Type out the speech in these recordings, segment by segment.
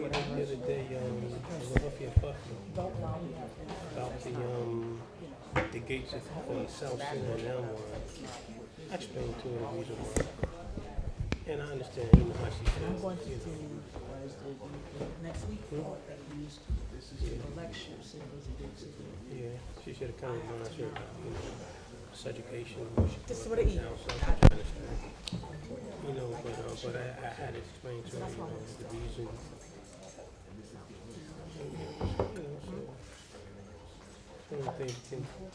whatever. The other day, Huffy and Puffy about the gates on South Center and Elmore. I explained to her the reason why. And I understand, how she I'm feels. going to do next week for at least elections. Yeah, she should have kind of reminded her about, education. This is what it is. But I had to explain to her, the reason.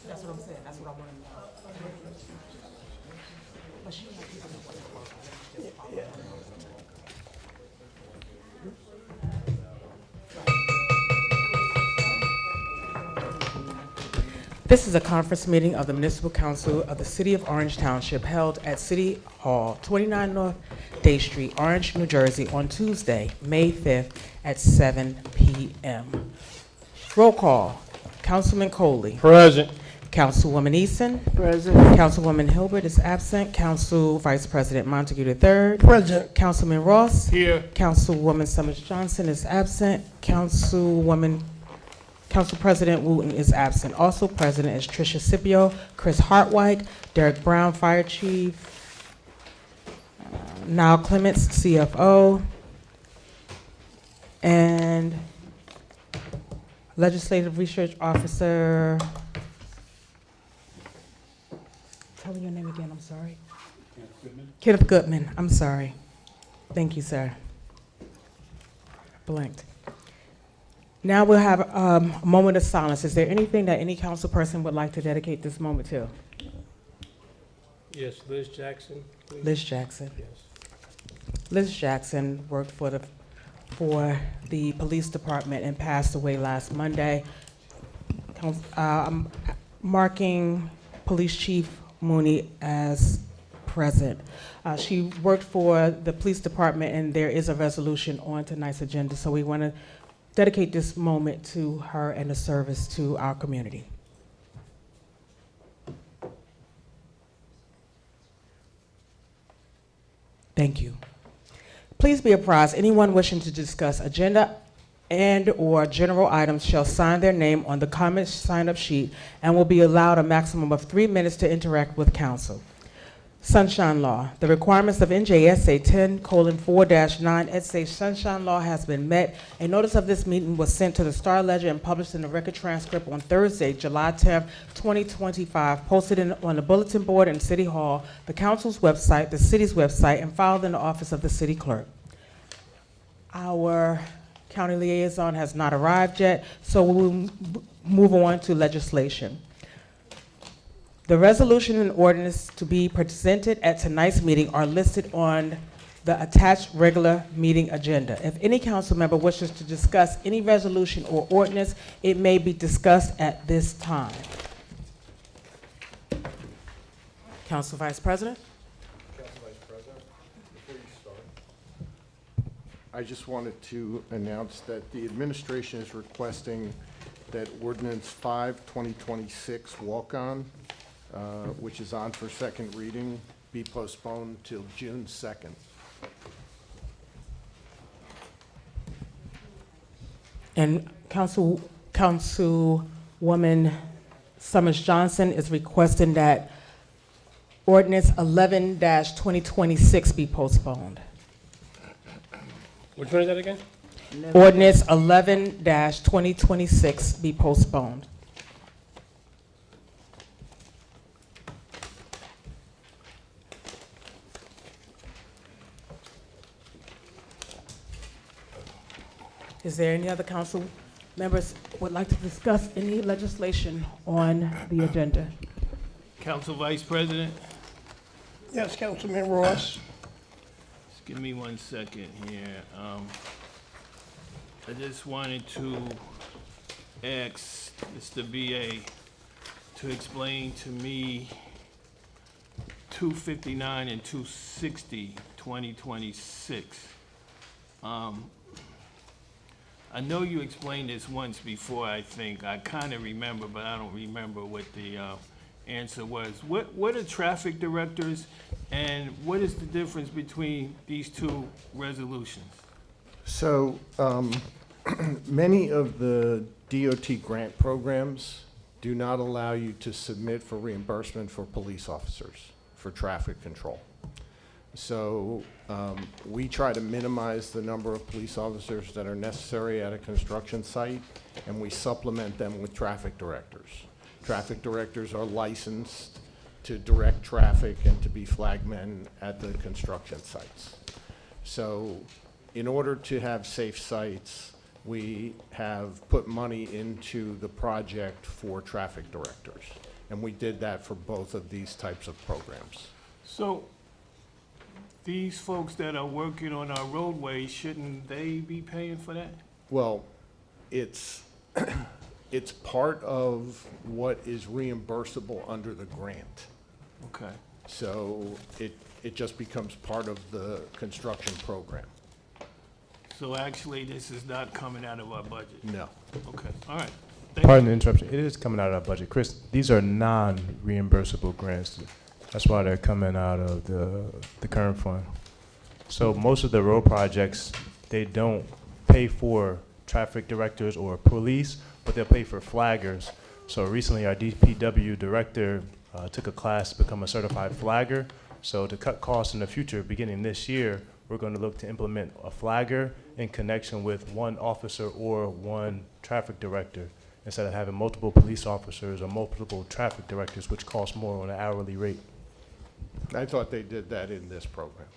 That's what I'm saying. That's what I want to know. But she has people that want to work. Yeah. This is a conference meeting of the Municipal Council of the City of Orange Township held at City Hall, 29 North Day Street, Orange, New Jersey, on Tuesday, May 5th at 7 p.m. Roll call. Councilman Coley. Present. Councilwoman Eason. Present. Councilwoman Hilbert is absent. Council Vice President Montague III. Present. Councilman Ross. Here. Councilwoman Summers Johnson is absent. Council President Wooten is absent. Also present is Tricia Scipio, Chris Hartwig, Derek Brown, Fire Chief, Niall Clements, CFO, and Legislative Research Officer. Tell me your name again, I'm sorry. Kenneth Goodman, I'm sorry. Thank you, sir. Blanked. Now we'll have a moment of silence. Is there anything that any council person would like to dedicate this moment to? Yes, Liz Jackson, please. Liz Jackson. Yes. Liz Jackson worked for the police department and passed away last Monday. I'm marking Police Chief Mooney as present. She worked for the police department, and there is a resolution on tonight's agenda, so we want to dedicate this moment to her and the service to our community. Thank you. Please be apprised, anyone wishing to discuss agenda and/or general items shall sign their name on the comment sign-up sheet and will be allowed a maximum of 3 minutes to interact with council. Sunshine Law. The requirements of NJSA 10:4-9 et say Sunshine Law has been met. A notice of this meeting was sent to the Star Ledger and published in the record transcript on Thursday, July 10th, 2025, posted on the bulletin board in City Hall, the council's website, the city's website, and filed in the office of the city clerk. Our county liaison has not arrived yet, so we'll move on to legislation. The resolution and ordinance to be presented at tonight's meeting are listed on the attached regular meeting agenda. If any council member wishes to discuss any resolution or ordinance, it may be discussed at this time. Council Vice President. Council Vice President, before you start, I just wanted to announce that the administration is requesting that Ordinance 5/2026 walk-on, which is on for second reading, be postponed till June 2nd. And Councilwoman Summers Johnson is requesting that Ordinance 11-2026 be postponed. Which one is that again? Ordinance 11-2026 be postponed. Is there any other council members would like to discuss any legislation on the agenda? Council Vice President, Yes, Councilman Ross. just give me 1 second here. I just wanted to ask Mr. VA to explain to me 259 and 260, 2026. I know you explained this once before, I think. I kind of remember, but I don't remember what the answer was. What are traffic directors, and what is the difference between these two resolutions? So, many of the DOT grant programs do not allow you to submit for reimbursement for police officers for traffic control. So, we try to minimize the number of police officers that are necessary at a construction site, and we supplement them with traffic directors. Traffic directors are licensed to direct traffic and to be flagmen at the construction sites. So, in order to have safe sites, we have put money into the project for traffic directors. And we did that for both of these types of programs. So, these folks that are working on our roadways, shouldn't they be paying for that? Well, it's, it's part of what is reimbursable under the grant. Okay. So it just becomes part of the construction program. So actually, this is not coming out of our budget? No. Okay, all right. Thank Pardon the interruption. It is coming out of our budget. Chris, these are non-reimbursable grants. That's why they're coming out of the current fund. So most of the road projects, they don't pay for traffic directors or police, but they'll pay for flaggers. So recently, our DPW director took a class to become a certified flagger. So to cut costs in the future, beginning this year, we're going to look to implement a flagger in connection with one officer or one traffic director, instead of having multiple police officers or multiple traffic directors, which cost more on an hourly rate. I thought they did that in this program.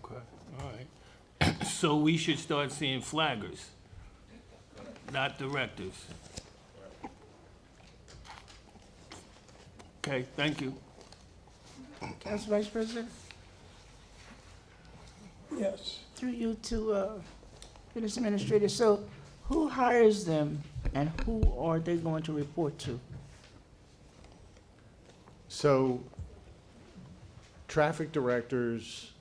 Okay, all right. So we should start seeing flaggers, not directors. Okay, thank you. Council Vice President, Yes. through you to Village Administrator, so who hires them and who are they going to report to? So traffic directors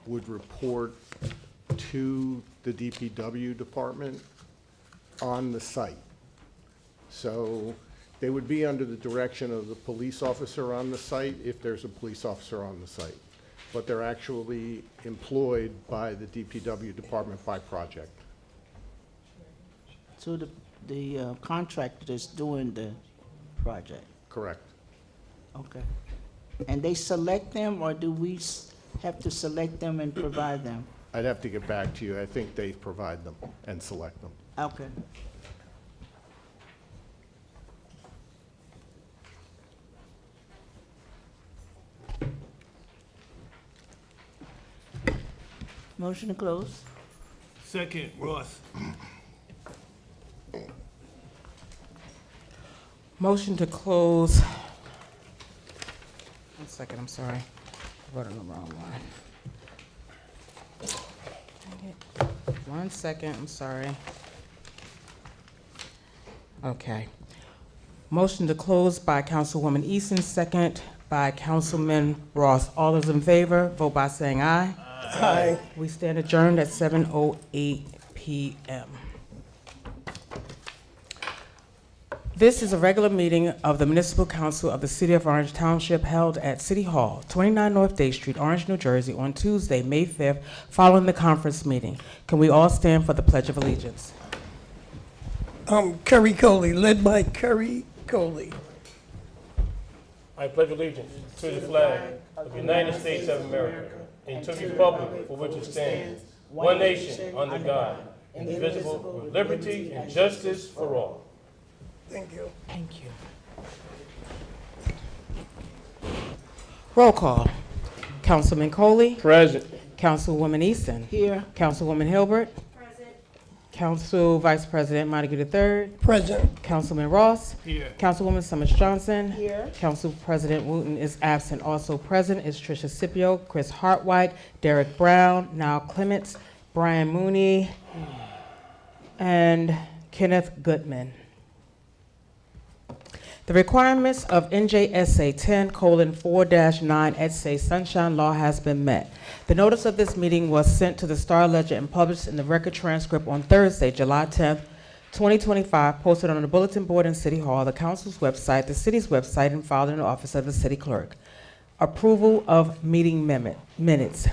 would report to the DPW department on the site. So they would be under the direction of the police officer on the site if there's a police officer on the site. But they're actually employed by the DPW department by project. To the contractor that's doing the project? Correct. Okay. And they select them, or do we have to select them and provide them? I'd have to get back to you. I think they provide them and select them. Okay. Motion to close? Second, Ross. Motion to close. One second, I'm sorry. I wrote on the wrong one. Dang it. 1 second, I'm sorry. Okay. Motion to close by Councilwoman Easton, second by Councilman Ross. All those in favor, vote by saying aye. Aye. We stand adjourned at 7:08 p.m. This is a regular meeting of the Municipal Council of the City of Orange Township held at City Hall, 29 North Day Street, Orange, New Jersey, on Tuesday, May 5th, following the conference meeting. Can we all stand for the Pledge of Allegiance? Kerry Coley, led by Kerry Coley. I pledge allegiance to the flag of the United States of America and to the republic for which it stands, one nation, under God, indivisible, with liberty and justice for all. Thank you. Thank you. Roll call. Councilman Coley. Present. Councilwoman Easton. Here. Councilwoman Hilbert. Present. Council Vice President Montague III. Present. Councilman Ross. Here. Councilwoman Summers Johnson. Here. Council President Wooten is absent. Also present is Tricia Scipio, Chris Hartwhite, Derek Brown, Niall Clements, Brian Mooney, and Kenneth Goodman. The requirements of NJSA 10:4-9 et se Sunshine Law has been met. The notice of this meeting was sent to the Star Ledger and published in the record transcript on Thursday, July 10th, 2025, posted on the bulletin board in City Hall, the council's website, the city's website, and filed in the office of the city clerk. Approval of meeting minutes.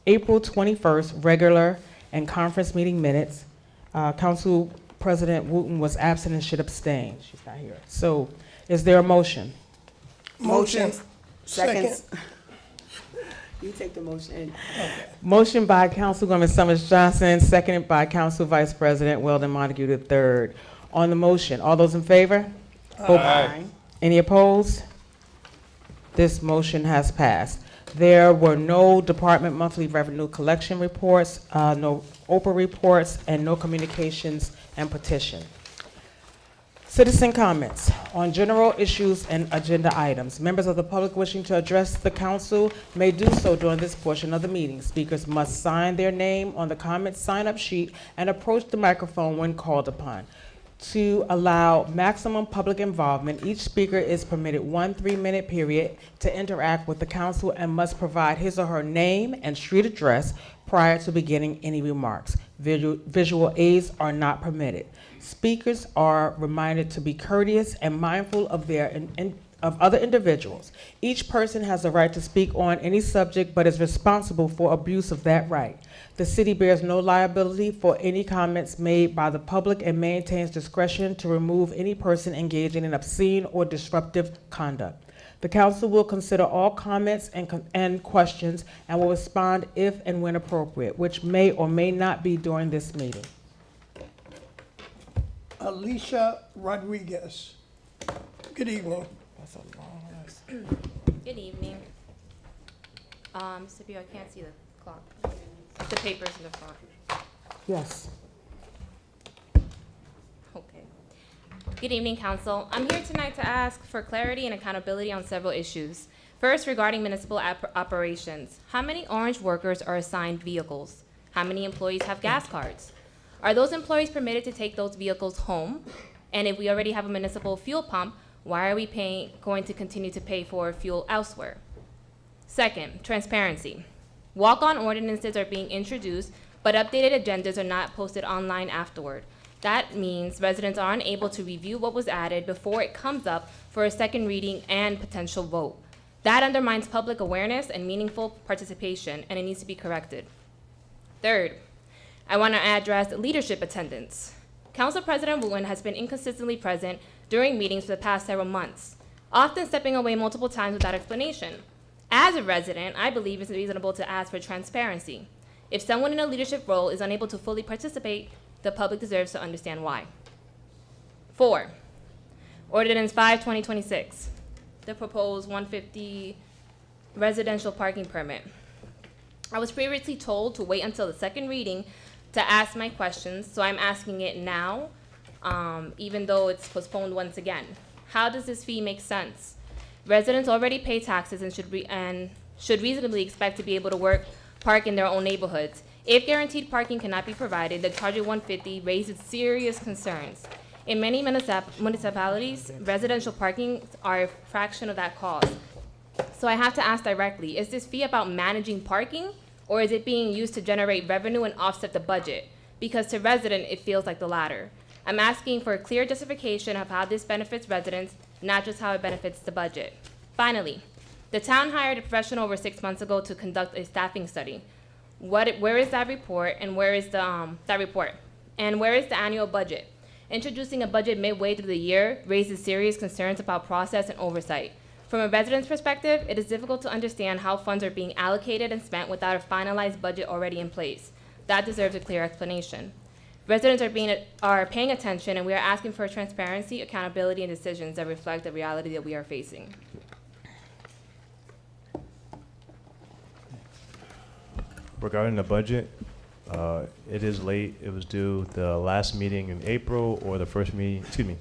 April 21st, regular and conference meeting minutes. Council President Wooten was absent and should abstain. She's not here. So is there a motion? Motion. Seconds. You take the motion. Motion by Councilwoman Summers Johnson, seconded by Council Vice President Weldon Montague III. On the motion, all those in favor? Aye. Any opposed? This motion has passed. There were no department monthly revenue collection reports, no OPA reports, and no communications and petition. Citizen comments on general issues and agenda items. Members of the public wishing to address the council may do so during this portion of the meeting. Speakers must sign their name on the comment sign-up sheet and approach the microphone when called upon. To allow maximum public involvement, each speaker is permitted 1 3-minute period to interact with the council and must provide his or her name and street address prior to beginning any remarks. Visual aids are not permitted. Speakers are reminded to be courteous and mindful of of other individuals. Each person has the right to speak on any subject but is responsible for abuse of that right. The city bears no liability for any comments made by the public and maintains discretion to remove any person engaging in obscene or disruptive conduct. The council will consider all comments and questions and will respond if and when appropriate, which may or may not be during this meeting. Alicia Rodriguez. Good evening. That's a long list. Good evening. Mr. Beal, I can't see the clock. The paper's in the front. Yes. Okay. Good evening, Council. I'm here tonight to ask for clarity and accountability on several issues. First, regarding municipal operations. How many orange workers are assigned vehicles? How many employees have gas cards? Are those employees permitted to take those vehicles home? And if we already have a municipal fuel pump, why are we going to continue to pay for fuel elsewhere? Second, transparency. Walk-on ordinances are being introduced, but updated agendas are not posted online afterward. That means residents are unable to review what was added before it comes up for a second reading and potential vote. That undermines public awareness and meaningful participation, and it needs to be corrected. Third, I want to address leadership attendance. Council President Wooten has been inconsistently present during meetings for the past several months, often stepping away multiple times without explanation. As a resident, I believe it's reasonable to ask for transparency. If someone in a leadership role is unable to fully participate, the public deserves to understand why. 4, Ordinance 5/2026, the proposed 150 residential parking permit. I was previously told to wait until the second reading to ask my questions, so I'm asking it now, even though it's postponed once again. How does this fee make sense? Residents already pay taxes and should reasonably expect to be able to park in their own neighborhoods. If guaranteed parking cannot be provided, the charge of 150 raises serious concerns. In many municipalities, residential parking are a fraction of that cost. So I have to ask directly, is this fee about managing parking, or is it being used to generate revenue and offset the budget? Because to resident, it feels like the latter. I'm asking for a clear justification of how this benefits residents, not just how it benefits the budget. Finally, the town hired a professional over 6 months ago to conduct a staffing study. Where is that report, and where is the annual budget? Introducing a budget midway through the year raises serious concerns about process and oversight. From a resident's perspective, it is difficult to understand how funds are being allocated and spent without a finalized budget already in place. That deserves a clear explanation. Residents are paying attention, and we are asking for transparency, accountability, and decisions that reflect the reality that we are facing. Regarding the budget, it is late. It was due the last meeting in April or the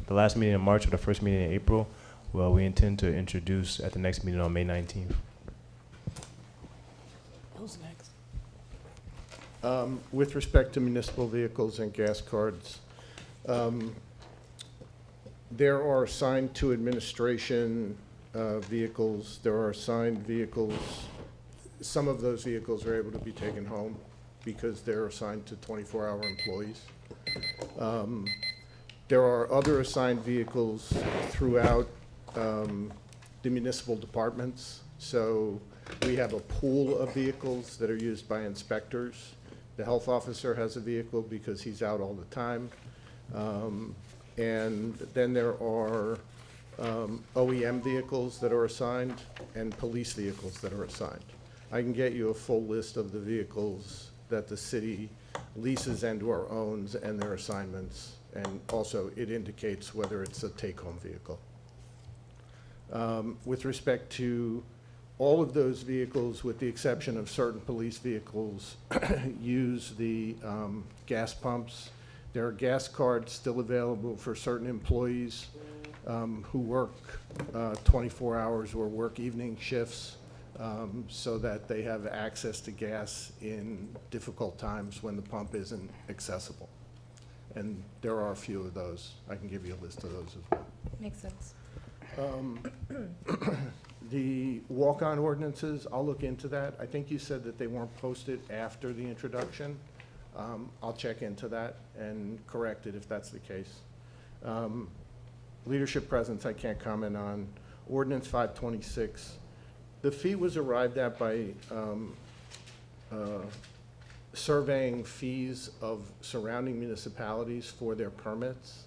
last meeting in March or the first meeting in April. Well, we intend to introduce at the next meeting on May 19th. Who's next? With respect to municipal vehicles and gas cards, there are assigned to administration vehicles. There are assigned vehicles. Some of those vehicles are able to be taken home because they're assigned to 24-hour employees. There are other assigned vehicles throughout the municipal departments. So we have a pool of vehicles that are used by inspectors The health officer has a vehicle because he's out all the time. And then there are OEM vehicles that are assigned and police vehicles that are assigned. I can get you a full list of the vehicles that the city leases and/or owns and their assignments, and also it indicates whether it's a take-home vehicle. With respect to all of those vehicles, with the exception of certain police vehicles, use the gas pumps. There are gas cards still available for certain employees who work 24 hours or work evening shifts, so that they have access to gas in difficult times when the pump isn't accessible. And there are a few of those. I can give you a list of those as well. Makes sense. The walk-on ordinances, I'll look into that. I think you said that they weren't posted after the introduction. I'll check into that and correct it if that's the case. Leadership presence, I can't comment on. Ordinance 526, the fee was arrived at by surveying fees of surrounding municipalities for their permits,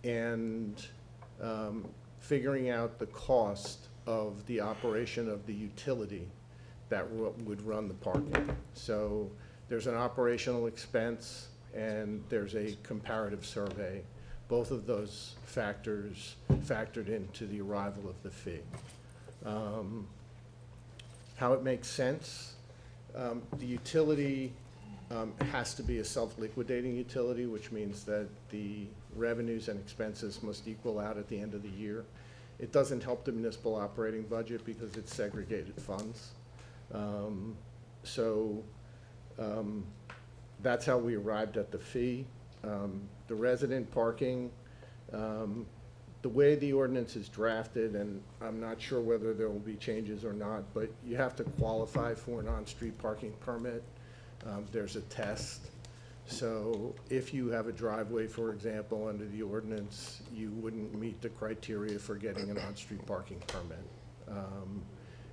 and figuring out the cost of the operation of the utility that would run the parking. So there's an operational expense and there's a comparative survey. Both of those factors factored into the arrival of the fee. How it makes sense, the utility has to be a self-liquidating utility, which means that the revenues and expenses must equal out at the end of the year. It doesn't help the municipal operating budget because it's segregated funds. That's how we arrived at the fee. The resident parking, the way the ordinance is drafted, and I'm not sure whether there will be changes or not, but you have to qualify for an on-street parking permit. There's a test. So if you have a driveway, for example, under the ordinance, you wouldn't meet the criteria for getting an on-street parking permit.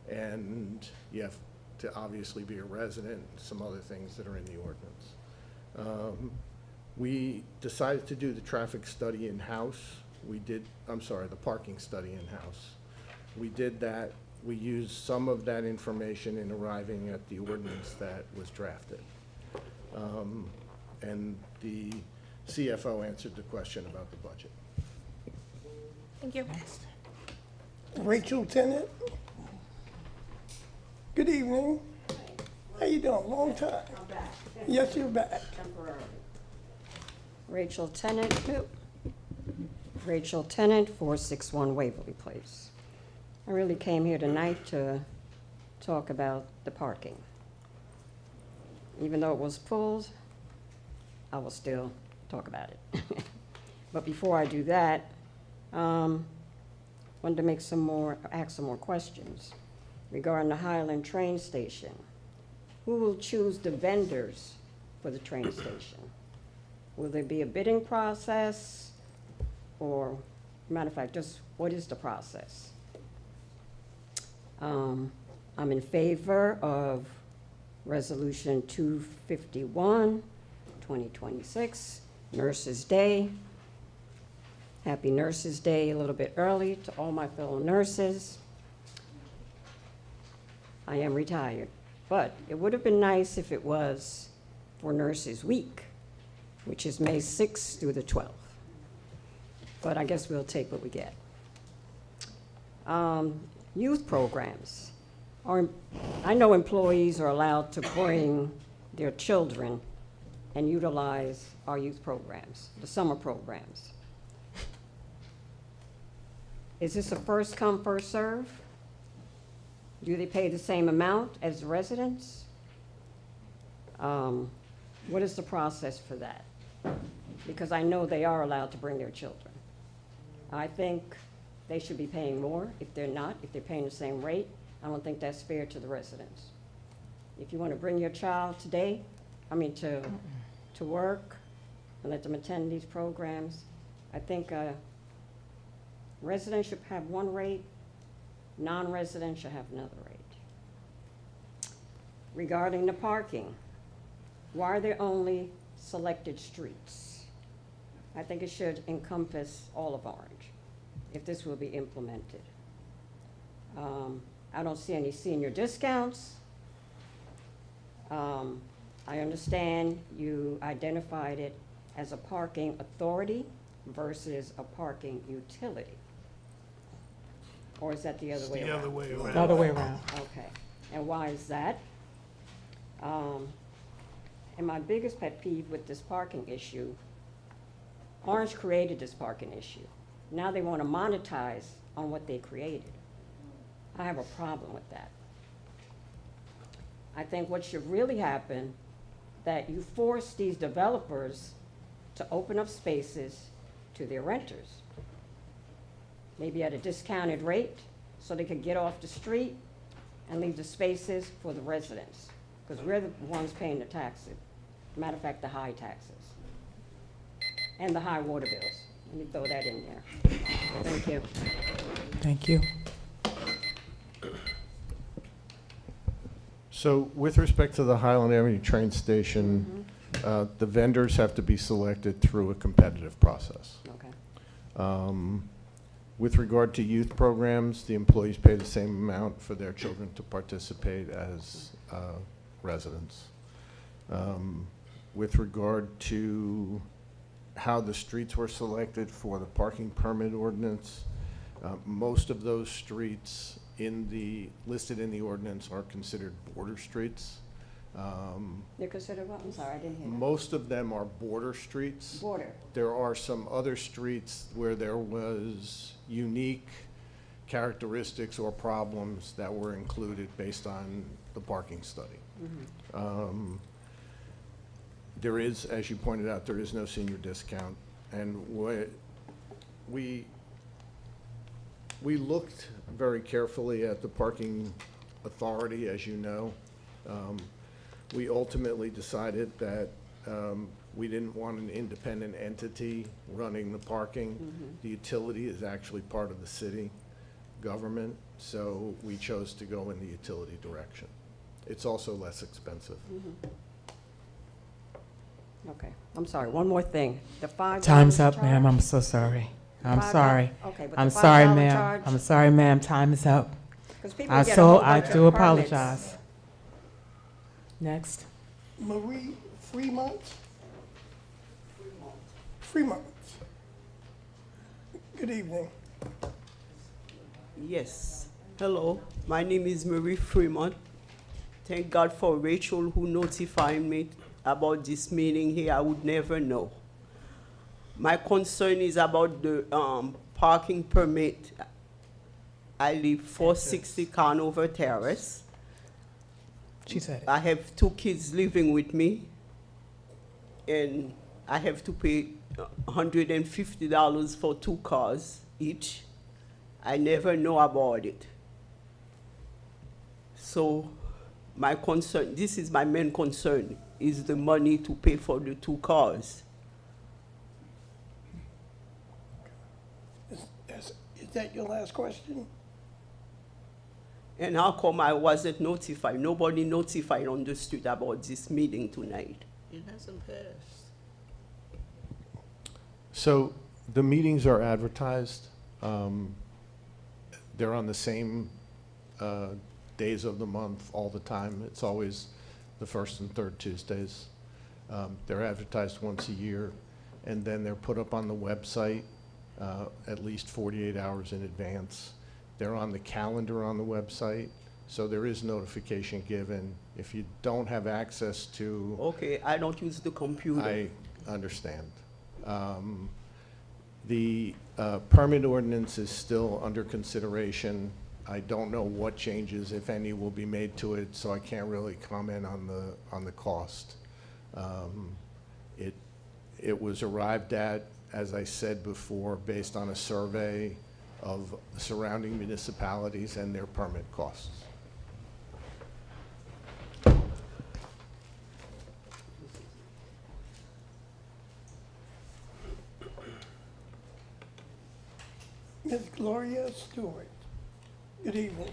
And you have to obviously be a resident, some other things that are in the ordinance. We decided to do the traffic study in-house. The parking study in-house. We did that. We used some of that information in arriving at the ordinance that was drafted. And the CFO answered the question about the budget. Thank you. Rachel Tennant. Good evening. How you doing? Long time. I'm back. Yes, you're back. Rachel Tennant, Rachel Tennant, 461 Waverly Place. I really came here tonight to talk about the parking. Even though it was pulled, I will still talk about it. But before I do that, wanted to ask some more questions regarding the Highland train station. Who will choose the vendors for the train station? Will there be a bidding process? Or, matter of fact, just what is the process? I'm in favor of Resolution 251, 2026, Nurses Day. Happy Nurses Day a little bit early to all my fellow nurses. I am retired, but it would have been nice if it was for Nurses Week, which is May 6th through the 12th. But I guess we'll take what we get. Youth programs. I know employees are allowed to bring their children and utilize our youth programs, the summer programs. Is this a first come, first serve? Do they pay the same amount as the residents? What is the process for that? Because I know they are allowed to bring their children. I think they should be paying more. If they're not, if they're paying the same rate, I don't think that's fair to the residents. If you want to bring your child to work and let them attend these programs, I think residents should have one rate, non-residents should have another rate. Regarding the parking, Why are there only selected streets? I think it should encompass all of Orange, if this will be implemented. I don't see any senior discounts. I understand you identified it as a parking authority versus a parking utility. Or is that the other way around? The other way around. The other way around. Okay, and why is that? And my biggest pet peeve with this parking issue, Orange created this parking issue. Now they want to monetize on what they created. I have a problem with that. I think what should really happen, that you force these developers to open up spaces to their renters. Maybe at a discounted rate, so they could get off the street and leave the spaces for the residents, because we're the ones paying the taxes. Matter of fact, the high taxes and the high water bills. Let me throw that in there. Thank you. Thank you. So with respect to the Highland Avenue train station, the vendors have to be selected through a competitive process. Okay. With regard to youth programs, the employees pay the same amount for their children to participate as residents. With regard to how the streets were selected for the parking permit ordinance, most of those streets listed in the ordinance are considered border streets. They're considered what? I'm sorry, I didn't hear that. Most of them are border streets. Border. There are some other streets where there was unique characteristics or problems that were included based on the parking study. There is, as you pointed out, there is no senior discount. And we looked very carefully at the parking authority, as you know. We ultimately decided that we didn't want an independent entity running the parking. The utility is actually part of the city government, so we chose to go in the utility direction. It's also less expensive. Okay, I'm sorry, one more thing. The $5 Time's up, charge? ma'am. I'm so sorry. I'm $5 sorry. Okay, but I'm the sorry, $5 ma'am. charge? I'm sorry, ma'am. Time is up. 'Cause people get a whole I bunch of do permits. apologize. Next. Marie Fremont? Fremont. Good evening. Yes. Hello, my name is Marie Fremont. Thank God for Rachel who notified me about this meeting here. I would never know. My concern is about the parking permit. I live 460 Conover Terrace. She said it. I have 2 kids living with me, and I have to pay $150 for 2 cars each. I never know about it. So my concern, this is my main concern, is the money to pay for the 2 cars. Is that your last question? And how come I wasn't notified? Nobody notified on the street about this meeting tonight. It hasn't passed. So the meetings are advertised. They're on the same days of the month all the time. It's always the first and third Tuesdays. They're advertised once a year, and then they're put up on the website at least 48 hours in advance. They're on the calendar on the website, so there is notification given. If you don't have access to, Okay, I don't use the computer. I understand. The permit ordinance is still under consideration. I don't know what changes, if any, will be made to it, so I can't really comment on the cost. It was arrived at, as I said before, based on a survey of surrounding municipalities and their permit costs. Ms. Gloria Stewart. Good evening.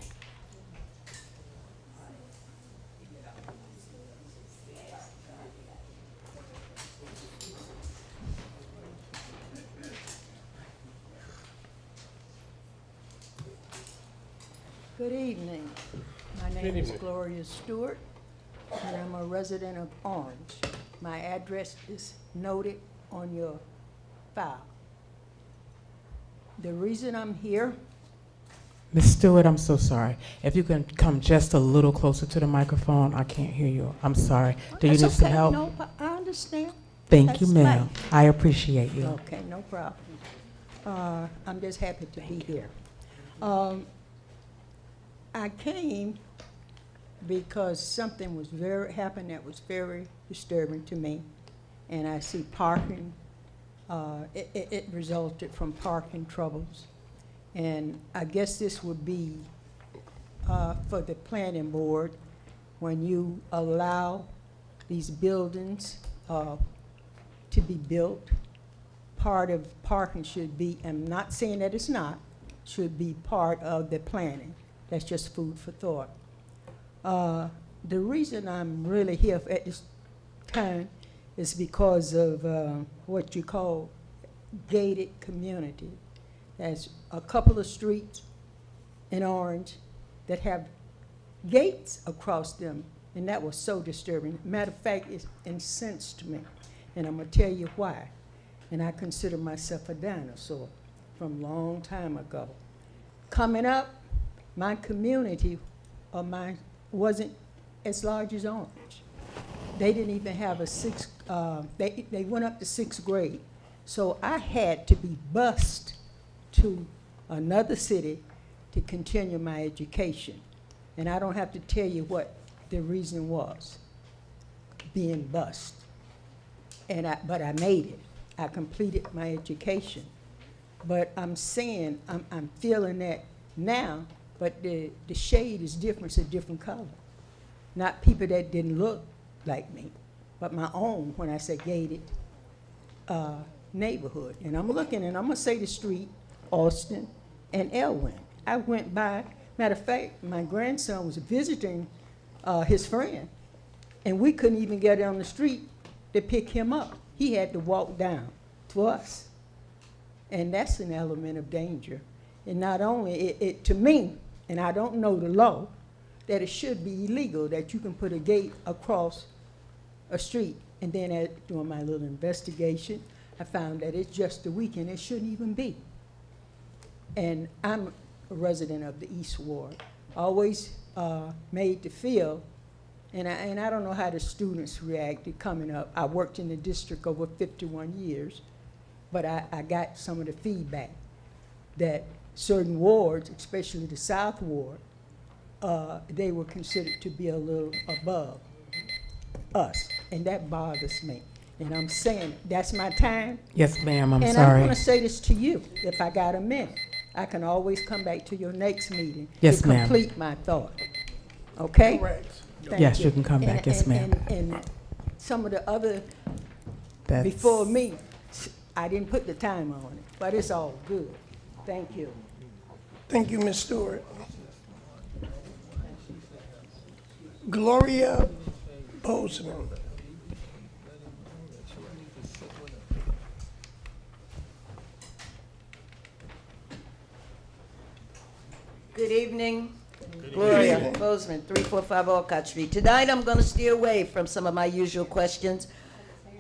Good evening. My Good name is evening. Gloria Stewart, and I'm a resident of Orange. My address is noted on your file. The reason I'm here, Ms. Stewart, I'm so sorry. If you can come just a little closer to the microphone, I can't hear you. I'm sorry. Do you That's need some okay, help? no, I understand. Thank you, That's ma'am. fine. I appreciate you. Okay, no problem. I'm just happy to be here. I came because something happened that was very disturbing to me, and I see parking. It resulted from parking troubles, and I guess this would be for the planning board when you allow these buildings to be built. Part of parking should be, I'm not saying that it's not, should be part of the planning. That's just food for thought. The reason I'm really here at this time is because of what you call gated community. There's a couple of streets in Orange that have gates across them, and that was so disturbing. Matter of fact, it incensed me, and I'm gonna tell you why. And I consider myself a dinosaur from a long time ago. Coming up, my community wasn't as large as Orange. They didn't even have a they went up to 6th grade. So I had to be bused to another city to continue my education. And I don't have to tell you what the reason was, being bused. But I made it. I completed my education. But I'm saying, I'm feeling that now, but the shade is different, it's a different color. Not people that didn't look like me, but my own, when I say gated neighborhood. And I'm looking, and I'm gonna say the street, Austin and Elwyn. I went by, matter of fact, my grandson was visiting his friend, and we couldn't even get on the street to pick him up. He had to walk down to us. And that's an element of danger. And not only, it to me, and I don't know the law, that it should be illegal that you can put a gate across a street. And then doing my little investigation, I found that it's just a weekend, it shouldn't even be. And I'm a resident of the East Ward, always made to feel, and I don't know how the students reacted coming up. I worked in the district over 51 years, but I got some of the feedback that certain wards, especially the South Ward, they were considered to be a little above us, and that bothers me. And I'm saying, that's my time. Yes, ma'am, I'm And sorry. I'm gonna say this to you, if I got a minute. I can always come back to your next meeting Yes, to ma'am. complete my thought. Okay? Correct. Thank Yes, you can come back. Yes, ma'am. And some of the other That's- before me, I didn't put the time on it, but it's all good. Thank you. Thank you, Ms. Stewart. Gloria Bozeman. Good evening. Gloria Bozeman, 3450 Olcott Street. Tonight, I'm going to steer away from some of my usual questions.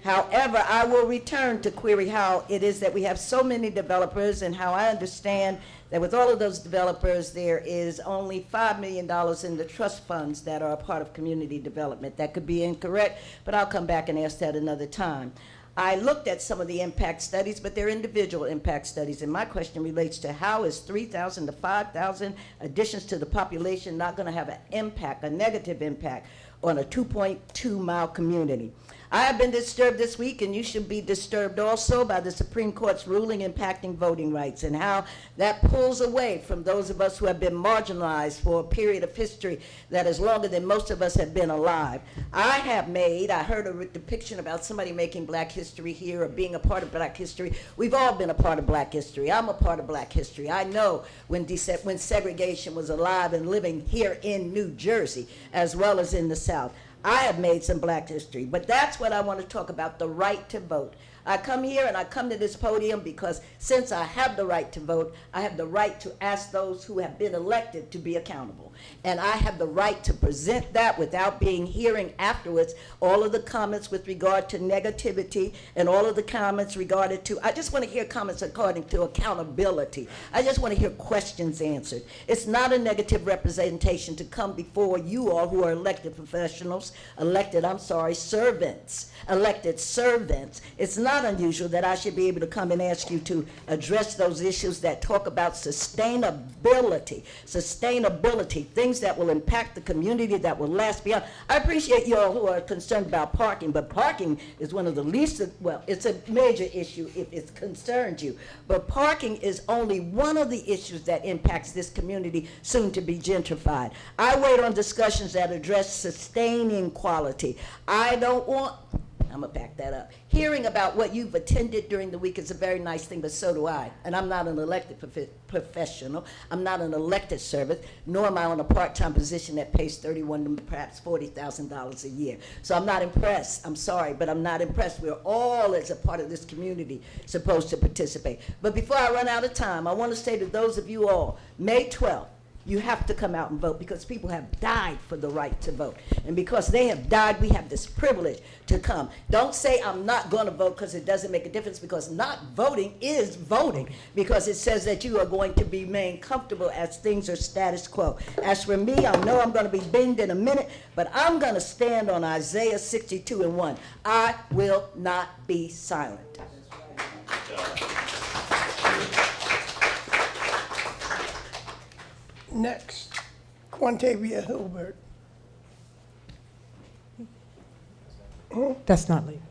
However, I will return to query how it is that we have so many developers, and how I understand that with all of those developers, there is only $5 million in the trust funds that are a part of community development. That could be incorrect, but I'll come back and ask that another time. I looked at some of the impact studies, but they're individual impact studies, and my question relates to how is 3,000 to 5,000 additions to the population not going to have an impact, a negative impact, on a 2.2-mile community? I have been disturbed this week, and you should be disturbed also, by the Supreme Court's ruling impacting voting rights, and how that pulls away from those of us who have been marginalized for a period of history that is longer than most of us have been alive. I heard a depiction about somebody making Black history here, or being a part of Black history. We've all been a part of Black history. I'm a part of Black history. I know when segregation was alive and living here in New Jersey, as well as in the South. I have made some black history, but that's what I want to talk about, the right to vote. I come here and I come to this podium because since I have the right to vote, I have the right to ask those who have been elected to be accountable. And I have the right to present that without hearing afterwards all of the comments with regard to negativity and all of the comments regarded to, I just want to hear comments according to accountability. I just want to hear questions answered. It's not a negative representation to come before you all who are elected professionals, servants, elected servants. It's not unusual that I should be able to come and ask you to address those issues that talk about sustainability, things that will impact the community, that will last beyond. I appreciate you all who are concerned about parking, but parking is one of the least, well, it's a major issue if it concerns you, but parking is only one of the issues that impacts this community, soon to be gentrified. I wait on discussions that address sustaining quality. I don't want, I'm gonna back that up. Hearing about what you've attended during the week is a very nice thing, but so do I. And I'm not an elected professional. I'm not an elected servant, nor am I on a part-time position that pays $31,000 to perhaps $40,000 a year. So I'm not impressed. I'm sorry, but I'm not impressed. We're all, as a part of this community, supposed to participate. But before I run out of time, I want to say to those of you all, May 12th, you have to come out and vote because people have died for the right to vote. And because they have died, we have this privilege to come. Don't say I'm not going to vote because it doesn't make a difference, because not voting is voting, because it says that you are going to remain comfortable as things are status quo. As for me, I know I'm going to be binged in a minute, but I'm going to stand on Isaiah 62:1. I will not be silent. Next, Quantavia Hilbert. That's not legal.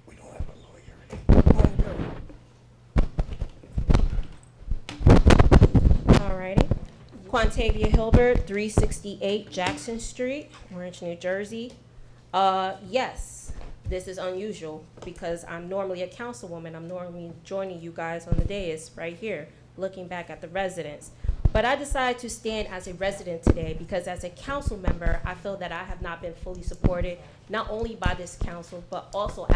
We don't have a lawyer. Alrighty. Quantavia Hilbert, 368 Jackson Street, Orange, New Jersey. Yes, this is unusual because I'm normally a councilwoman. I'm normally joining you guys on the dais right here, looking back at the residents. But I decided to stand as a resident today because as a council member, I feel that I have not been fully supported, not only by this council, but also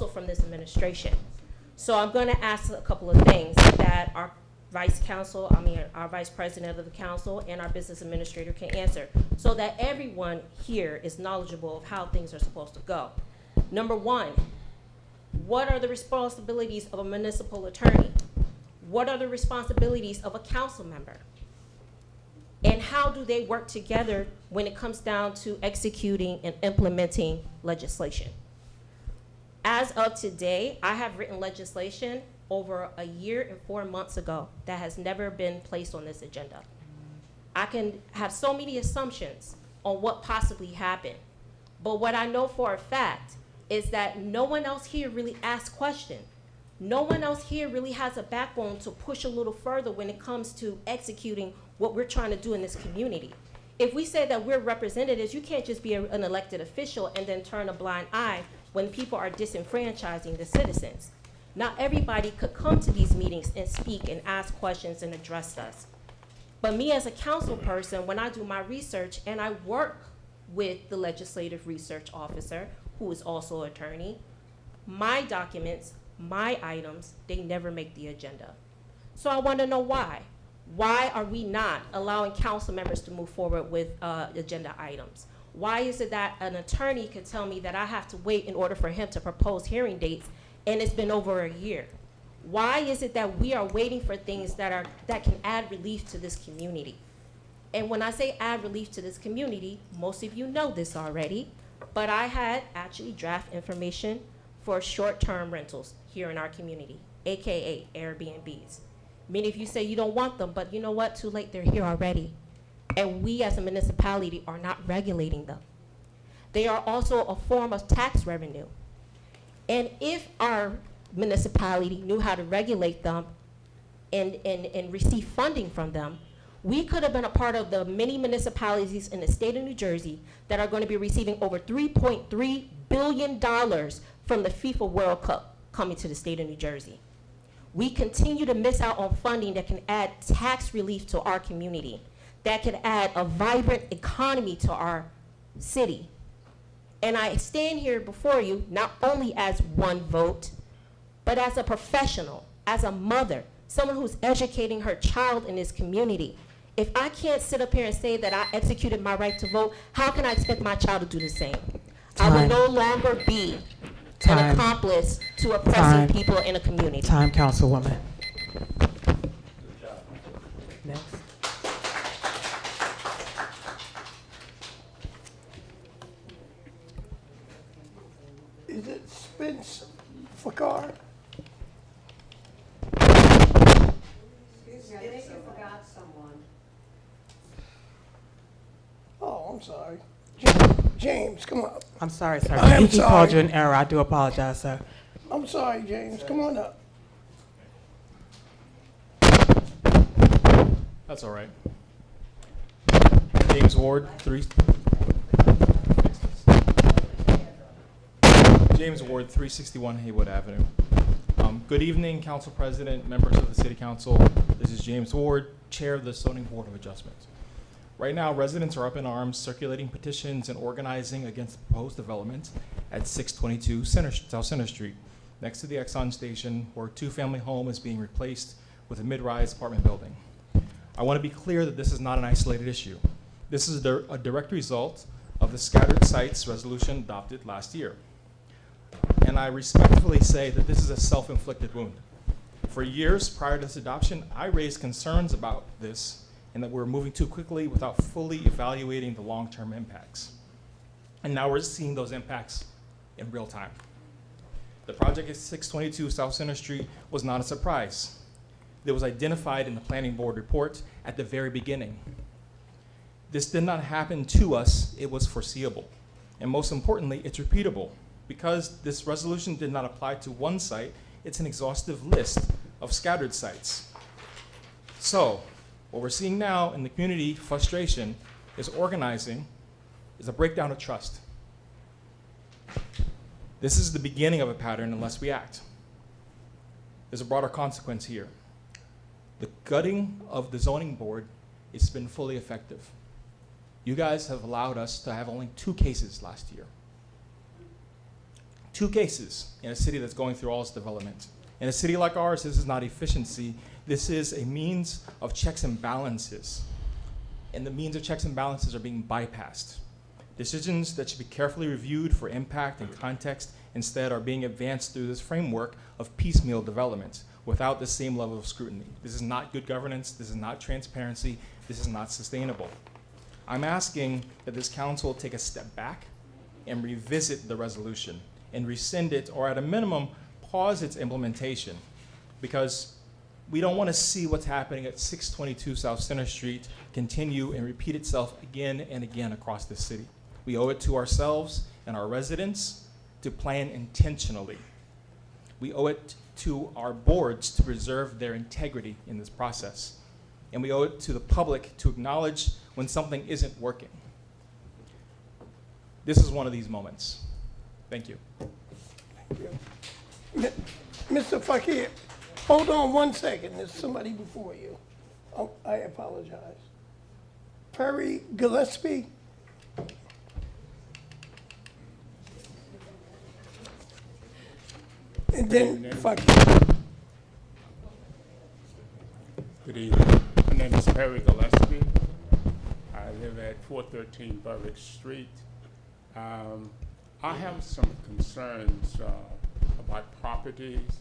from this administration. So I'm going to ask a couple of things that our our vice president of the council and our business administrator can answer so that everyone here is knowledgeable of how things are supposed to go. Number one, what are the responsibilities of a municipal attorney? What are the responsibilities of a council member? And how do they work together when it comes down to executing and implementing legislation? As of today, I have written legislation over a year and 4 months ago that has never been placed on this agenda. I can have so many assumptions on what possibly happened, but what I know for a fact is that no one else here really asks questions. No one else here really has a backbone to push a little further when it comes to executing what we're trying to do in this community. If we say that we're representatives, you can't just be an elected official and then turn a blind eye when people are disenfranchising the citizens. Not everybody could come to these meetings and speak and ask questions and address us. But me as a council person, when I do my research and I work with the legislative research officer, who is also an attorney, my documents, my items, they never make the agenda. So I want to know why. Why are we not allowing council members to move forward with agenda items? Why is it that an attorney can tell me that I have to wait in order for him to propose hearing dates and it's been over a year? Why is it that we are waiting for things that can add relief to this community? And when I say add relief to this community, most of you know this already, but I had actually draft information for short-term rentals here in our community, AKA Airbnbs. Many of you say you don't want them, but you know what? Too late, they're here already. And we as a municipality are not regulating them. They are also a form of tax revenue. And if our municipality knew how to regulate them and receive funding from them, we could have been a part of the many municipalities in the state of New Jersey that are going to be receiving over $3.3 billion from the FIFA World Cup coming to the state of New Jersey. We continue to miss out on funding that can add tax relief to our community. that could add a vibrant economy to our city. And I stand here before you not only as one vote, but as a professional, as a mother, someone who's educating her child in this community. If I can't sit up here and say that I executed my right to vote, how can I expect my child to do the same? I will no longer be an accomplice to oppressing people in a community. Time, Councilwoman. Next. Is it Spence Fakar? Excuse me, I think you forgot someone. Oh, I'm sorry. James, come on. I'm sorry, sir. I am He called sorry. you in error. I do apologize, sir. I'm sorry, James. Come on up. That's all right. James Ward, James Ward, 361 Haywood Avenue. Good evening, Council President, members of the City Council. This is James Ward, Chair of the Zoning Board of Adjustment. Right now, residents are up in arms, circulating petitions and organizing against the proposed development at 622 South Center Street, next to the Exxon station, where a two-family home is being replaced with a mid-rise apartment building. I want to be clear that this is not an isolated issue. This is a direct result of the scattered sites resolution adopted last year. And I respectfully say that this is a self-inflicted wound. For years prior to this adoption, I raised concerns about this and that we're moving too quickly without fully evaluating the long-term impacts. And now we're seeing those impacts in real time. The project at 622 South Center Street was not a surprise. It was identified in the Planning Board report at the very beginning. This did not happen to us, it was foreseeable. And most importantly, it's repeatable. Because this resolution did not apply to one site, it's an exhaustive list of scattered sites. So, what we're seeing now in the community frustration is organizing, is a breakdown of trust. This is the beginning of a pattern unless we act. There's a broader consequence here. The gutting of the zoning board has been fully effective. You guys have allowed us to have only 2 cases last year. 2 cases in a city that's going through all its development. In a city like ours, this is not efficiency. This is a means of checks and balances. And the means of checks and balances are being bypassed. Decisions that should be carefully reviewed for impact and context instead are being advanced through this framework of piecemeal development without the same level of scrutiny. This is not good governance. This is not transparency. This is not sustainable. I'm asking that this council take a step back and revisit the resolution and rescind it, or at a minimum, pause its implementation, because we don't want to see what's happening at 622 South Center Street continue and repeat itself again and again across the city. We owe it to ourselves and our residents to plan intentionally. We owe it to our boards to preserve their integrity in this process. And we owe it to the public to acknowledge when something isn't working. This is one of these moments. Thank you. Mr. Fakir, hold on one second. There's somebody before you. Oh, I apologize. Perry Gillespie. And then Fakir. Good evening. My name is Perry Gillespie. I live at 413 Burrick Street. I have some concerns about properties.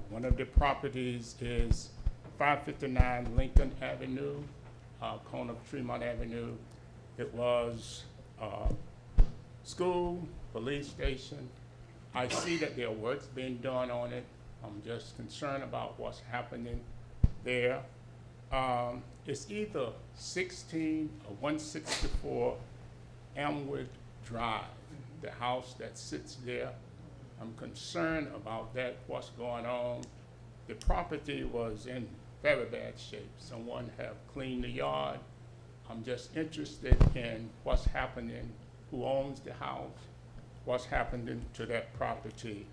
One of the properties is 559 Lincoln Avenue, corner of Tremont Avenue. It was school, police station. I see that there are works being done on it. I'm just concerned about what's happening there. It's either 16 or 164 Elmwood Drive, the house that sits there. I'm concerned about that, what's going on. The property was in very bad shape. Someone have cleaned the yard. I'm just interested in what's happening, who owns the house, what's happening to that property.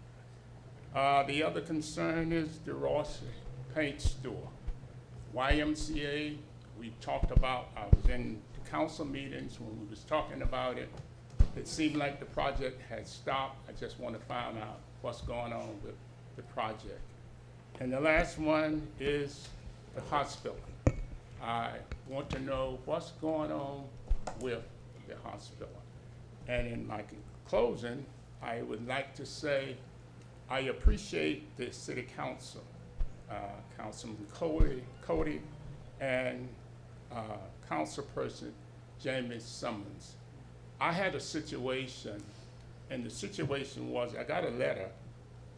The other concern is the Ross Paint Store. YMCA we talked about, I was in the council meetings when we was talking about it. It seemed like the project had stopped. I just want to find out what's going on with the project. And the last one is the hospital. I want to know what's going on with the hospital. And in my closing, I would like to say I appreciate the city council, Councilman Cody and councilperson Jamie Summons. I had a situation, and the situation was I got a letter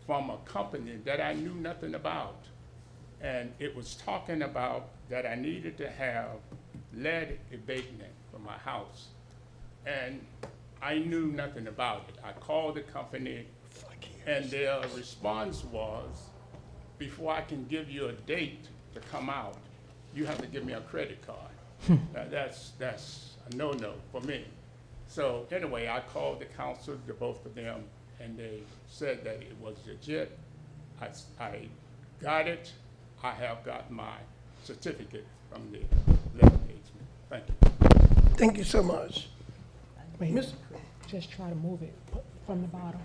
from a company that I knew nothing about. And it was talking about that I needed to have lead abatement for my house. And I knew nothing about it. I called the company, and their response was, before I can give you a date to come out, you have to give me a credit card. That's a no-no for me. So anyway, I called the council, the both of them, and they said that it was legit. I got it. I have got my certificate from the lead engagement. Thank you. Thank you so much. Wait, Miss- just try to move it from the bottom.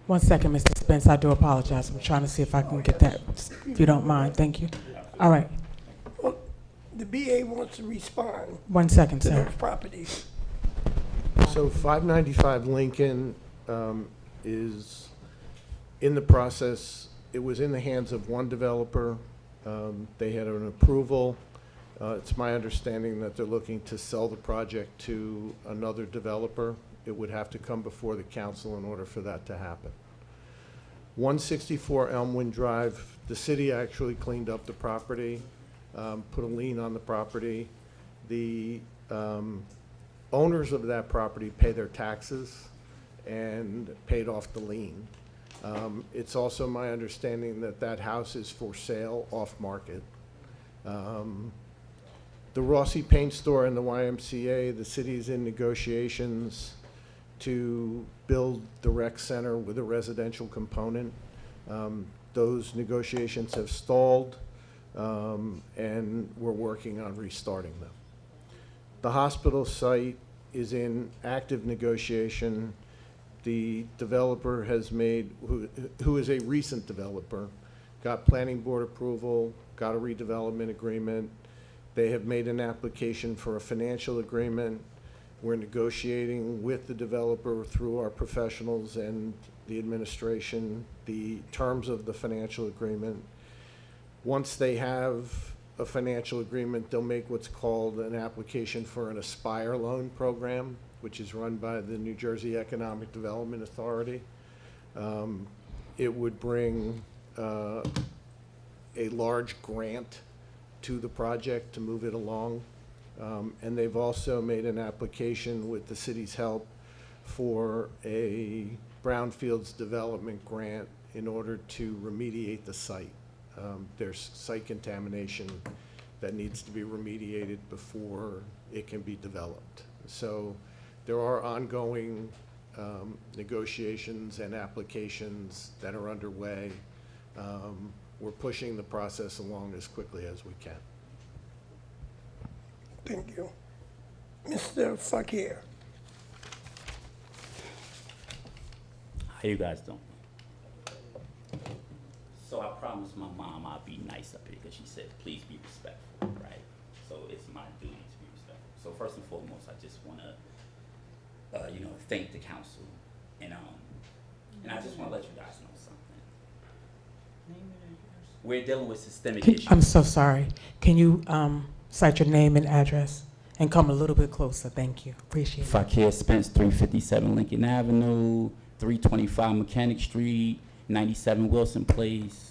1 second, Mr. Spence, I do apologize. I'm trying to see if I can get that, if you don't mind. Thank you. All right, Well, the BA wants to respond 1 second, to sir. those properties. So 595 Lincoln is in the process. It was in the hands of one developer. They had an approval. It's my understanding that they're looking to sell the project to another developer. It would have to come before the council in order for that to happen. 164 Elmwood Drive, the city actually cleaned up the property, put a lien on the property. The owners of that property pay their taxes and paid off the lien. It's also my understanding that that house is for sale off-market. The Rossi Paint Store and the YMCA, the city is in negotiations to build the rec center with a residential component. Those negotiations have stalled, and we're working on restarting them. The hospital site is in active negotiation. The developer has made, who is a recent developer, got planning board approval, got a redevelopment agreement. They have made an application for a financial agreement. We're negotiating with the developer through our professionals and the administration the terms of the financial agreement. Once they have a financial agreement, they'll make what's called an application for an Aspire loan program, which is run by the New Jersey Economic Development Authority. It would bring a large grant to the project to move it along. And they've also made an application with the city's help for a brownfields development grant in order to remediate the site. There's site contamination that needs to be remediated before it can be developed. So there are ongoing negotiations and applications that are underway. We're pushing the process along as quickly as we can. Thank you. Mr. Fakir. How you guys doing? So I promised my mom I'd be nice up here because she said, please be respectful, right? So it's my duty to be respectful. So first and foremost, I just want to, thank the council. And I just want to let you guys know something. We're dealing with systemic issues. I'm so sorry. Can you cite your name and address and come a little bit closer? Thank you. Appreciate it. Fakir Spence, 357 Lincoln Avenue, 325 Mechanic Street, 97 Wilson Place.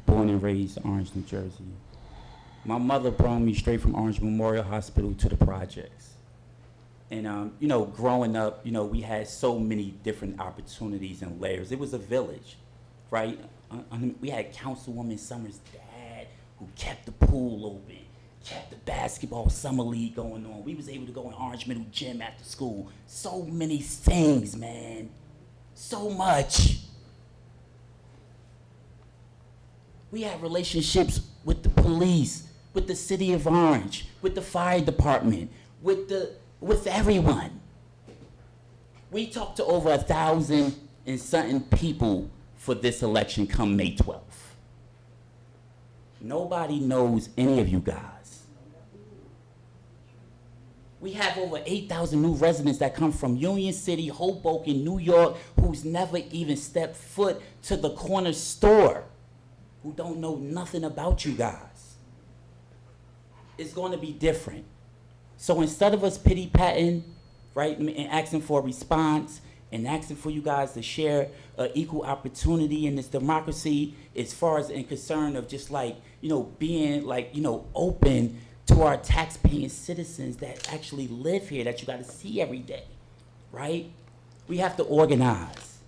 Born and raised Orange, New Jersey. My mother brought me straight from Orange Memorial Hospital to the projects. And, growing up, we had so many different opportunities and layers. It was a village, right? We had Councilwoman Summers' dad who kept the pool open, kept the basketball summer league going on. We was able to go in Orange Middle Gym after school. So many things, man. So much. We have relationships with the police, with the city of Orange, with the fire department, with everyone. We talked to over 1,000 and something people for this election come May 12th. Nobody knows any of you guys. We have over 8,000 new residents that come from Union City, Hoboken, New York, who's never even stepped foot to the corner store, who don't know nothing about you guys. It's going to be different. So instead of us pity-patting, right, and asking for a response and asking for you guys to share equal opportunity in this democracy, as far as in concern of just like, being like, open to our tax-paying citizens that actually live here, that you got to see every day, right? We have to organize.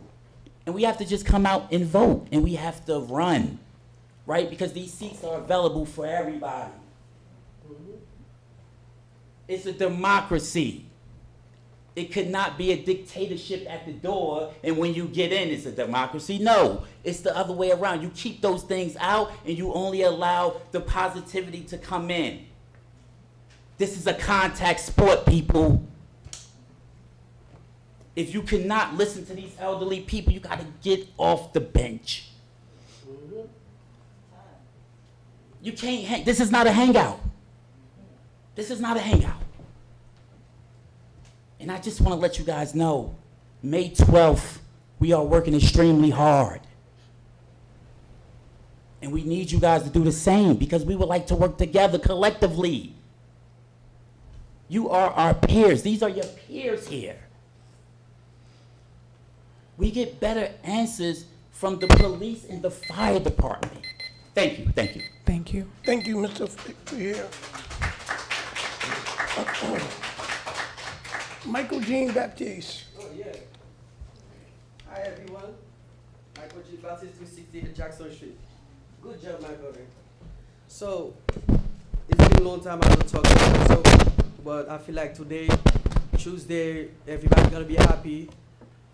And we have to just come out and vote. And we have to run, right? Because these seats are available for everybody. It's a democracy. It could not be a dictatorship at the door, and when you get in, it's a democracy. No, it's the other way around. You keep those things out, and you only allow the positivity to come in. This is a contact sport, people. If you cannot listen to these elderly people, you got to get off the bench. You can't hang. This is not a hangout. This is not a hangout. And I just want to let you guys know, May 12th, we are working extremely hard. And we need you guys to do the same because we would like to work together collectively. You are our peers. These are your peers here. We get better answers from the police and the fire department. Thank you, thank you. Thank you. Thank you, Mr. Freer. Michael Jean Baptiste. Oh, yeah. Hi, everyone. Michael Jean Baptiste, 368 Jackson Street. Good job, my brother. So, it's been a long time I don't talk about so, but I feel like today, Tuesday, everybody's gonna be happy.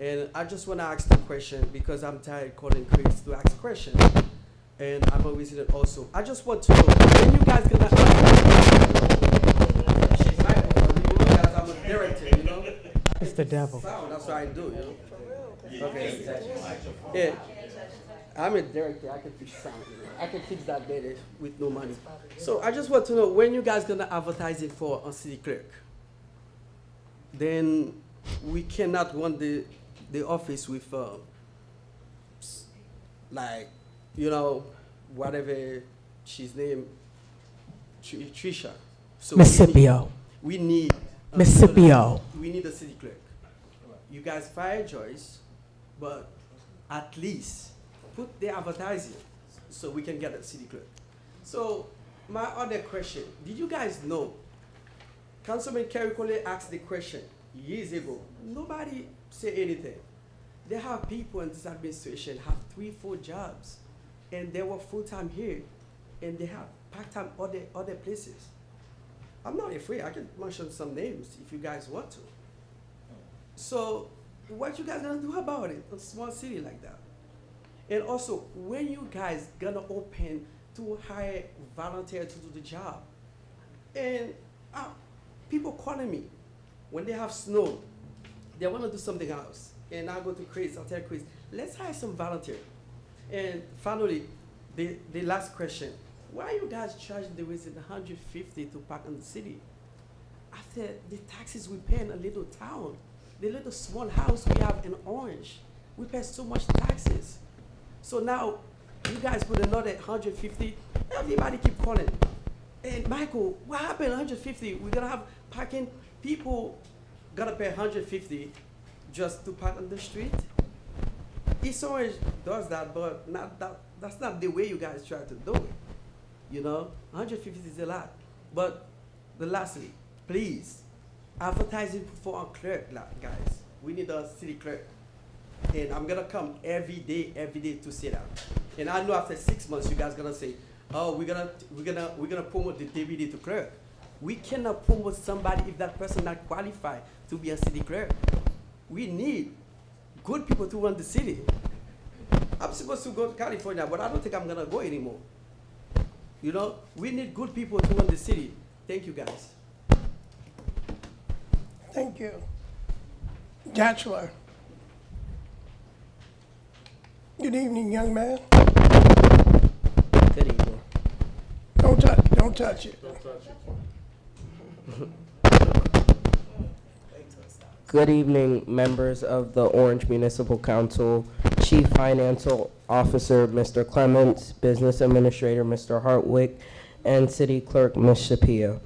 And I just wanna ask the question because I'm tired calling Chris to ask questions. And I'm a resident also. I just want to know, when you guys gonna I'm a director, It's the devil. That's what I do, Okay. Yeah. I'm a director. I can fix sound. I can fix that better with no money. So I just want to know when you guys gonna advertise it for a city clerk. Then we cannot run the office with like whatever she's named, Trisha. So Mississippi. We need Mississippi. We need a city clerk. You guys fire Joyce, but at least put the advertising so we can get a city clerk. So my other question, did you guys know, Councilman Kerry Coley asked the question years ago. Nobody say anything. There have people in this administration have 3-4 jobs, and they work full-time here, and they have part-time other places. I'm not afraid. I can mention some names if you guys want to. So what you guys gonna do about it in a small city like that? And also, when you guys gonna open to hire volunteers to do the job? And people calling me when they have snow, they wanna do something else. And I go to Chris, I'll tell Chris, let's hire some volunteers. And finally, the last question. Why you guys charging the resident $150 to park in the city? After the taxes we pay in a little town, the little small house we have in Orange, we pay so much taxes. So now, you guys put another $150, everybody keep calling. And Michael, what happened $150? We're gonna have parking, people gotta pay $150 just to park on the street? East Orange does that, but that's not the way you guys try to do it. 150 is a lot. But lastly, please, advertising for a clerk, guys. We need a city clerk. And I'm gonna come every day to see that. And I know after 6 months you guys gonna say, oh, we're gonna promote the deputy to clerk. We cannot promote somebody if that person not qualified to be a city clerk. We need good people to run the city. I'm supposed to go to California, but I don't think I'm gonna go anymore. You know, we need good people to run the city. Thank you, guys. Thank you. Bachelor. Good evening, young man. Good evening. Don't touch it. Good evening, members of the Orange Municipal Council, Chief Financial Officer, Mr. Clements, Business Administrator, Mr. Hartwick, and City Clerk, Ms. Shapia.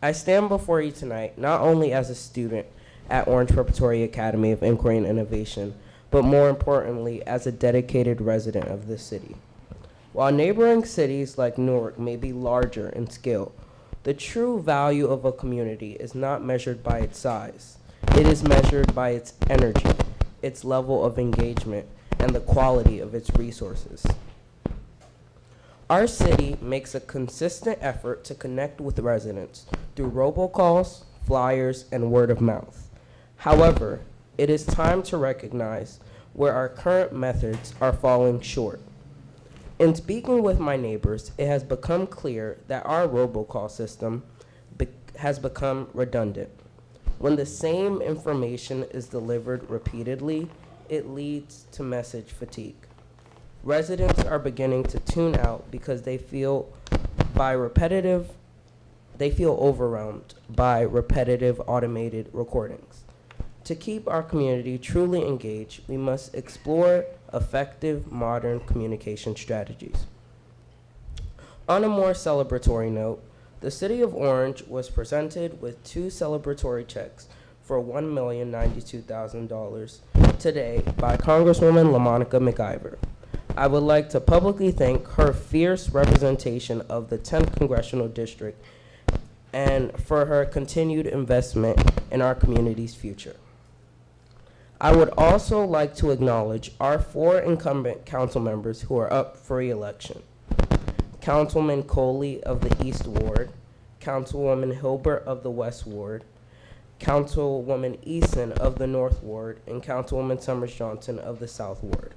I stand before you tonight not only as a student at Orange Preparatory Academy of Inquiry and Innovation, but more importantly, as a dedicated resident of this city. While neighboring cities like Newark may be larger in scale, the true value of a community is not measured by its size. It is measured by its energy, its level of engagement, and the quality of its resources. Our city makes a consistent effort to connect with residents through robocalls, flyers, and word of mouth. However, it is time to recognize where our current methods are falling short. In speaking with my neighbors, it has become clear that our robocall system has become redundant. When the same information is delivered repeatedly, it leads to message fatigue. Residents are beginning to tune out because they feel overwhelmed by repetitive automated recordings. To keep our community truly engaged, we must explore effective modern communication strategies. On a more celebratory note, the City of Orange was presented with 2 celebratory checks for $1,092,000 today by Congresswoman LaMonica McIver. I would like to publicly thank her fierce representation of the 10th Congressional District and for her continued investment in our community's future. I would also like to acknowledge our 4 incumbent council members who are up for re-election. Councilman Coley of the East Ward, Councilwoman Hilbert of the West Ward, Councilwoman Eason of the North Ward, and Councilwoman Summers Johnson of the South Ward.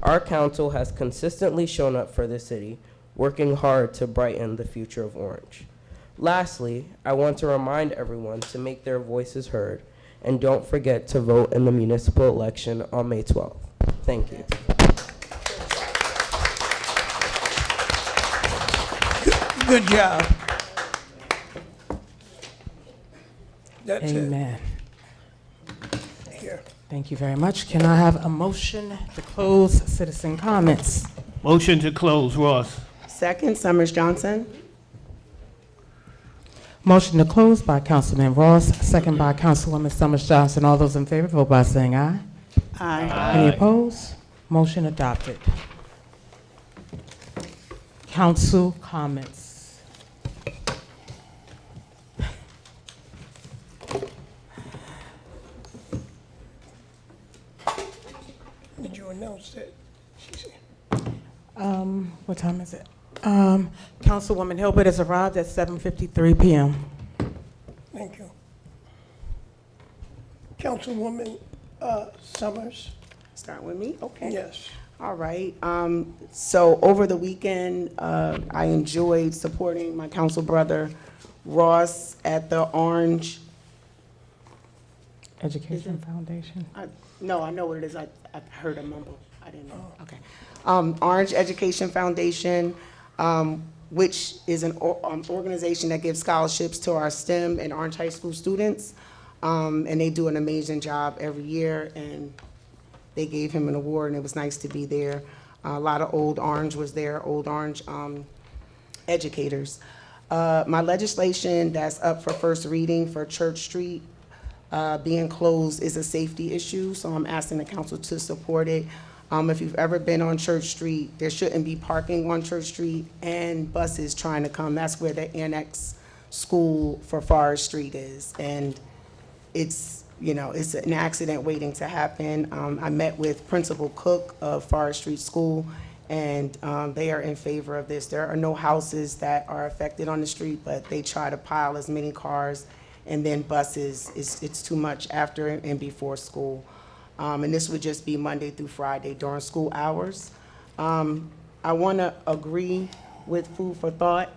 Our council has consistently shown up for the city, working hard to brighten the future of Orange. Lastly, I want to remind everyone to make their voices heard, and don't forget to vote in the municipal election on May 12th. Thank you. Good job. That's Amen. it. Here. Thank you very much. Can I have a motion to close citizen comments? Motion to close, Ross. Second, Summers Johnson. Motion to close by Councilman Ross, second by Councilwoman Summers Johnson. All those in favor, vote by saying aye. Aye. Any opposed? Motion adopted. Council comments. Did you announce that? What time is it? Councilwoman Hilbert has arrived at 7:53 p.m. Thank you. Councilwoman Summers. Start with me? Okay. Yes. All right. So over the weekend, I enjoyed supporting my council brother Ross at the Orange Education Foundation. No, I know what it is. I heard a mumble. I didn't know. Okay. Orange Education Foundation, which is an organization that gives scholarships to our STEM and Orange High School students. And they do an amazing job every year. And they gave him an award, and it was nice to be there. A lot of Old Orange was there, Old Orange educators. My legislation that's up for first reading for Church Street being closed is a safety issue, so I'm asking the council to support it. If you've ever been on Church Street, there shouldn't be parking on Church Street and buses trying to come. That's where the annex school for Forest Street is. And it's, you know, it's an accident waiting to happen. I met with Principal Cook of Forest Street School, and they are in favor of this. There are no houses that are affected on the street, but they try to pile as many cars and then buses. It's too much after and before school. And this would just be Monday through Friday during school hours. I want to agree with food for thought,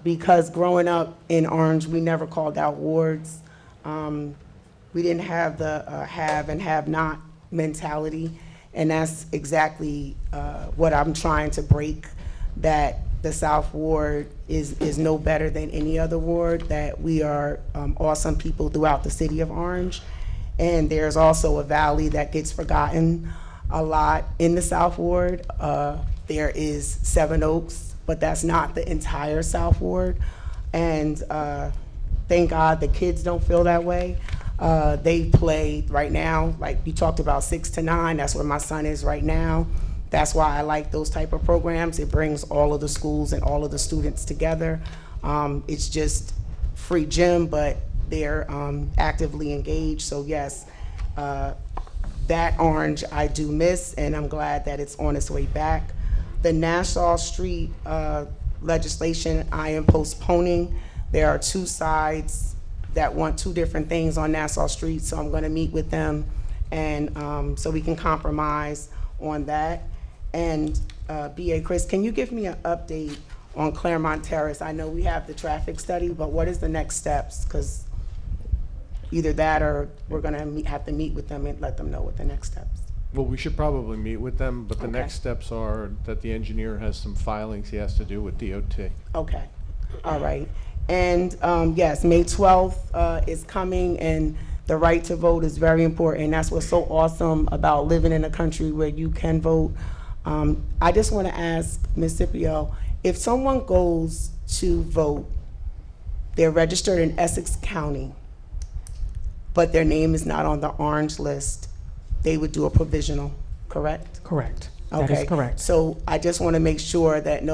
because growing up in Orange, we never called out wards. We didn't have the have and have not mentality, and that's exactly what I'm trying to break, that the South Ward is no better than any other ward, that we are awesome people throughout the city of Orange. And there's also a valley that gets forgotten a lot in the South Ward. There is Seven Oaks, but that's not the entire South Ward. And thank God the kids don't feel that way. They play right now, like you talked about 6 to 9, that's where my son is right now. That's why I like those type of programs. It brings all of the schools and all of the students together. It's just free gym, but they're actively engaged. So yes, that Orange I do miss, and I'm glad that it's on its way back. The Nassau Street legislation I am postponing. There are two sides that want two different things on Nassau Street, so I'm gonna meet with them, and so we can compromise on that. And BA Chris, can you give me an update on Claremont Terrace? I know we have the traffic study, but what is the next steps? Because either that or we're gonna have to meet with them and let them know what the next steps. Well, we should probably meet with them, but the Okay. next steps are that the engineer has some filings he has to do with DOT. Okay, all right. And yes, May 12th is coming, and the right to vote is very important. That's what's so awesome about living in a country where you can vote. I just want to ask Ms. Scipio, if someone goes to vote, they're registered in Essex County, but their name is not on the Orange list, they would do a provisional, correct? Correct. Okay. That is correct. So I just want to make sure that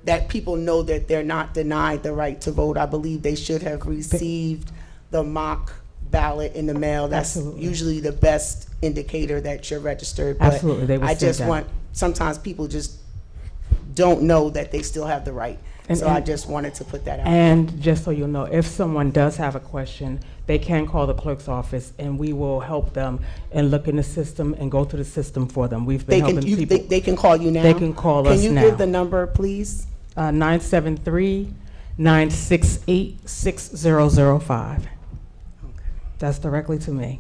that people know that they're not denied the right to vote. I believe they should have received the mock ballot in the mail. That's Absolutely. usually the best indicator that you're registered. But Absolutely, they would I say just that. sometimes people just don't know that they still have the right. And- So I and- just wanted to put that out. And just so you'll know, if someone does have a question, they can call the clerk's office, and we will help them and look in the system and go through the system for them. We've been helping people. They can call you now? They can call us now. Can you give the number, please? 973-968-6005. That's directly to me.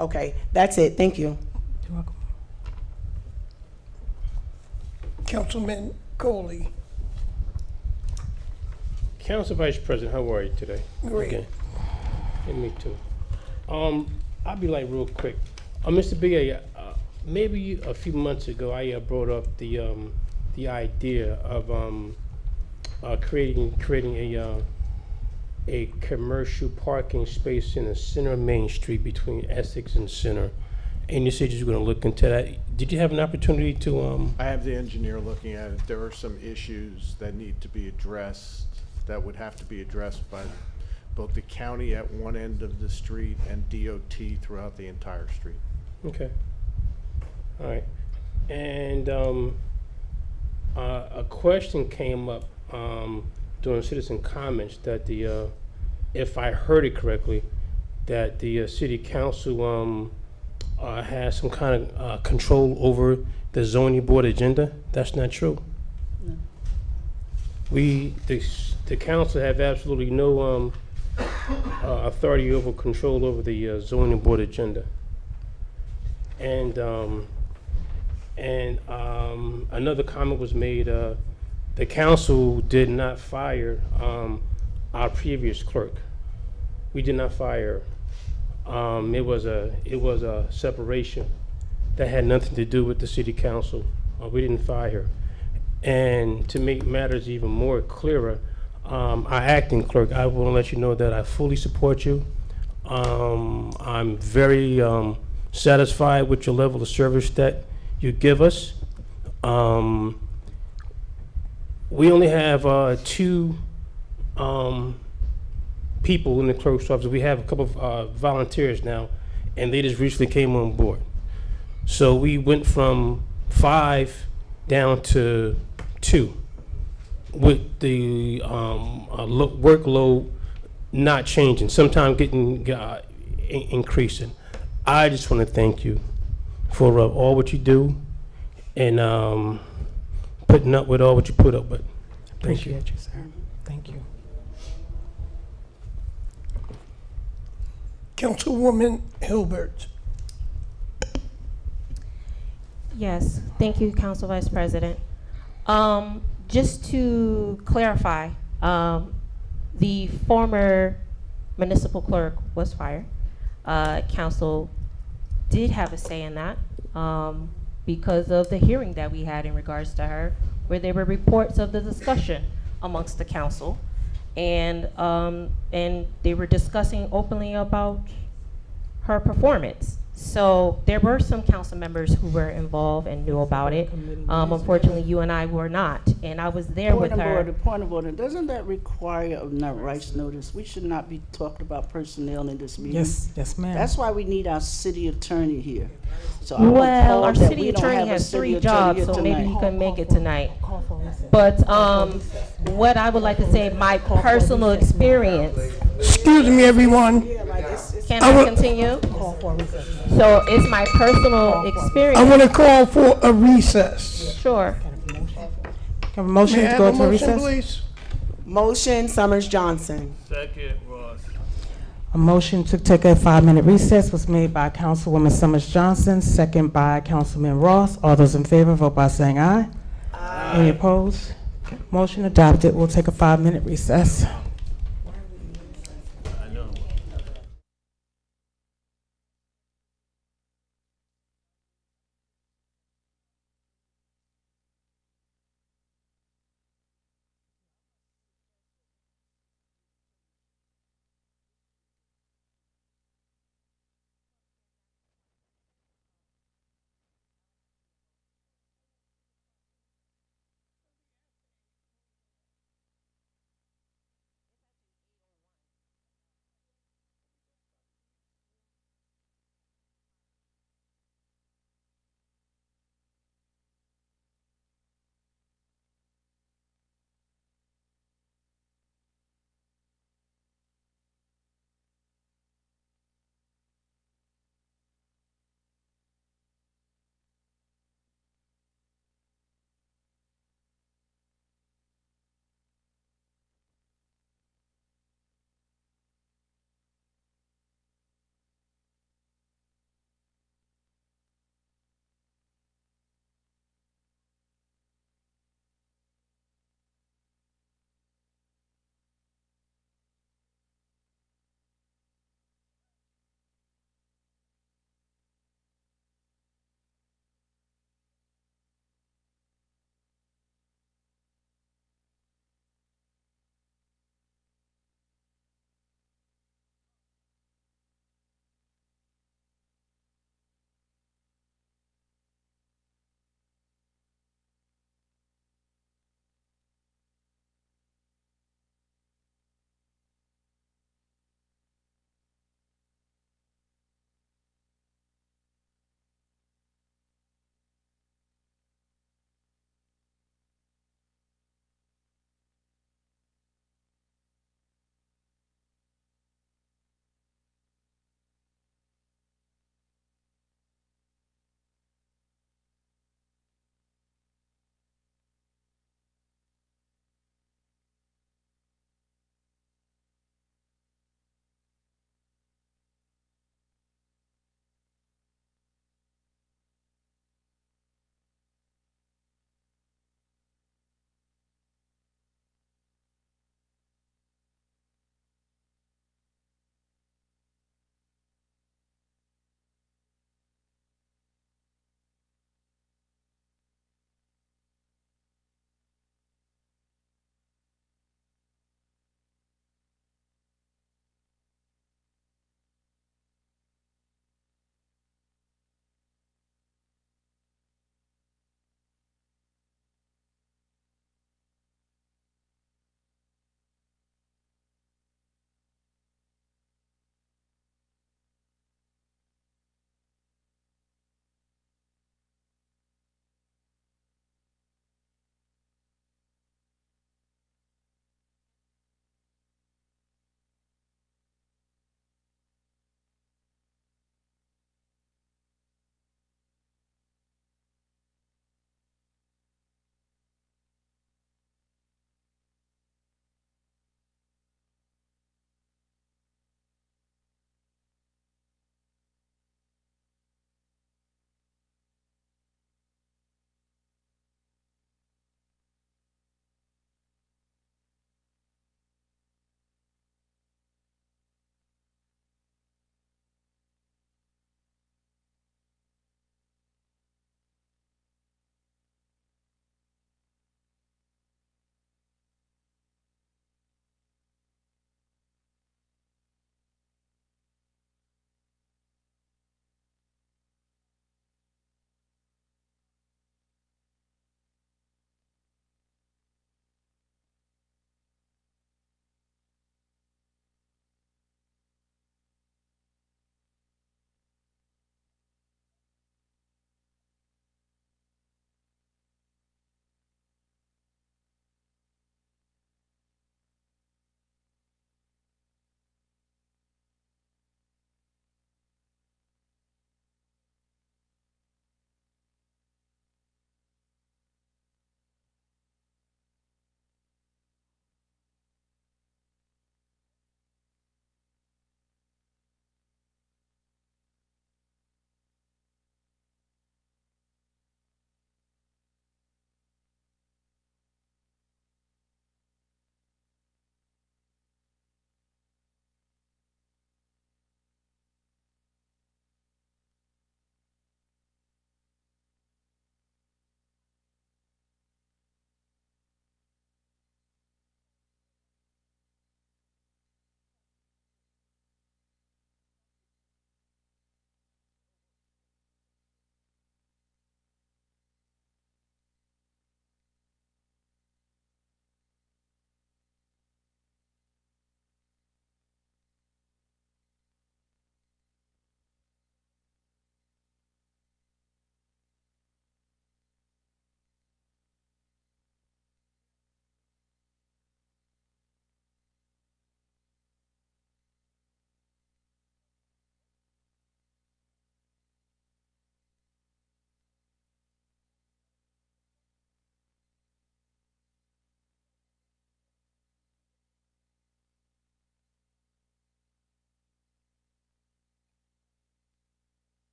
Okay, that's it. Thank you. You're welcome. Councilman Coley. Council Vice President, how are you today? Great. Okay. And me too. I'll be like real quick. Mr. BA, maybe a few months ago, I brought up the idea of creating a commercial parking space in the center of Main Street between Essex and Center. And you said you were going to look into that. Did you have an opportunity to? I have the engineer looking at it. There are some issues that need to be addressed, that would have to be addressed by both the county at one end of the street and DOT throughout the entire street. Okay. All right. And a question came up during citizen comments that if I heard it correctly, that the city council has some kind of control over the zoning board agenda. That's not true. No. The council have absolutely no authority over control over the zoning board agenda. And another comment was made. The council did not fire our previous clerk. We did not fire. It was a separation that had nothing to do with the city council. We didn't fire. And to make matters even more clearer, our acting clerk, I want to let you know that I fully support you. I'm very satisfied with your level of service that you give us. We only have two people in the clerk's office. We have a couple of volunteers now, and they just recently came on board. So we went from 5 down to 2, with the workload not changing, sometimes getting increasing. I just want to thank you for all what you do and putting up with all what you put up with. Thank you. Appreciate you, sir. Thank you. Councilwoman Hilbert. Yes, thank you, Council Vice President. Just to clarify, the former municipal clerk was fired. Council did have a say in that because of the hearing that we had in regards to her, where there were reports of the discussion amongst the council, and they were discussing openly about her performance. So there were some council members who were involved and knew about it. Unfortunately, you and I were not, and I was there with her. Point of order, doesn't that require a rights notice? We should not be talking about personnel in this meeting. Yes, ma'am. That's why we need our city attorney here. So Well, our city attorney has 3 jobs, so maybe he couldn't make it tonight. But what I would like to say, my personal experience. Excuse me, everyone. Can I continue? So it's my personal experience. I want to call for a recess. Sure. Can I have a motion May I to go have a to motion, recess? please? Motion, Summers Johnson. Second, Ross. A motion to take a 5-minute recess was made by Councilwoman Summers Johnson, second by Councilman Ross. All those in favor, vote by saying aye. Aye. Any opposed? Motion adopted. We'll take a 5-minute recess.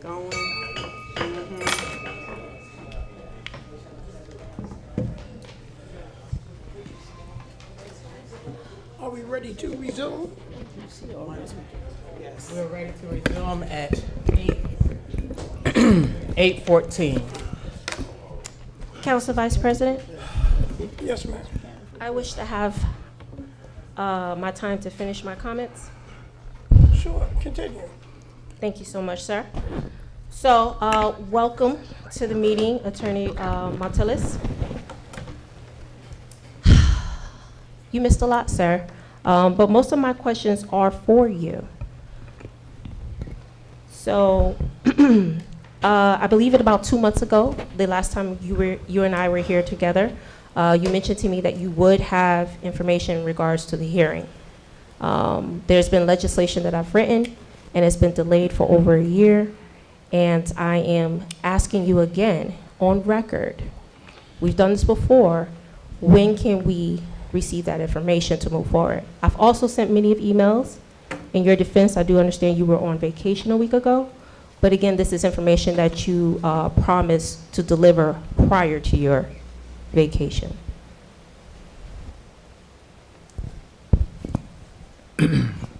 going. Are we ready to resume? Yes. We're ready to resume at 8:14. Council Vice President, Yes, ma'am. I wish to have my time to finish my comments. Sure, continue. Thank you so much, sir. So, welcome to the meeting, Attorney Martillis. You missed a lot, sir, but most of my questions are for you. So, I believe it about 2 months ago, the last time you and I were here together, you mentioned to me that you would have information in regards to the hearing. There's been legislation that I've written, and it's been delayed for over a year, and I am asking you again, on record, we've done this before, when can we receive that information to move forward? I've also sent many of emails. In your defense, I do understand you were on vacation a week ago, but again, this is information that you promised to deliver prior to your vacation.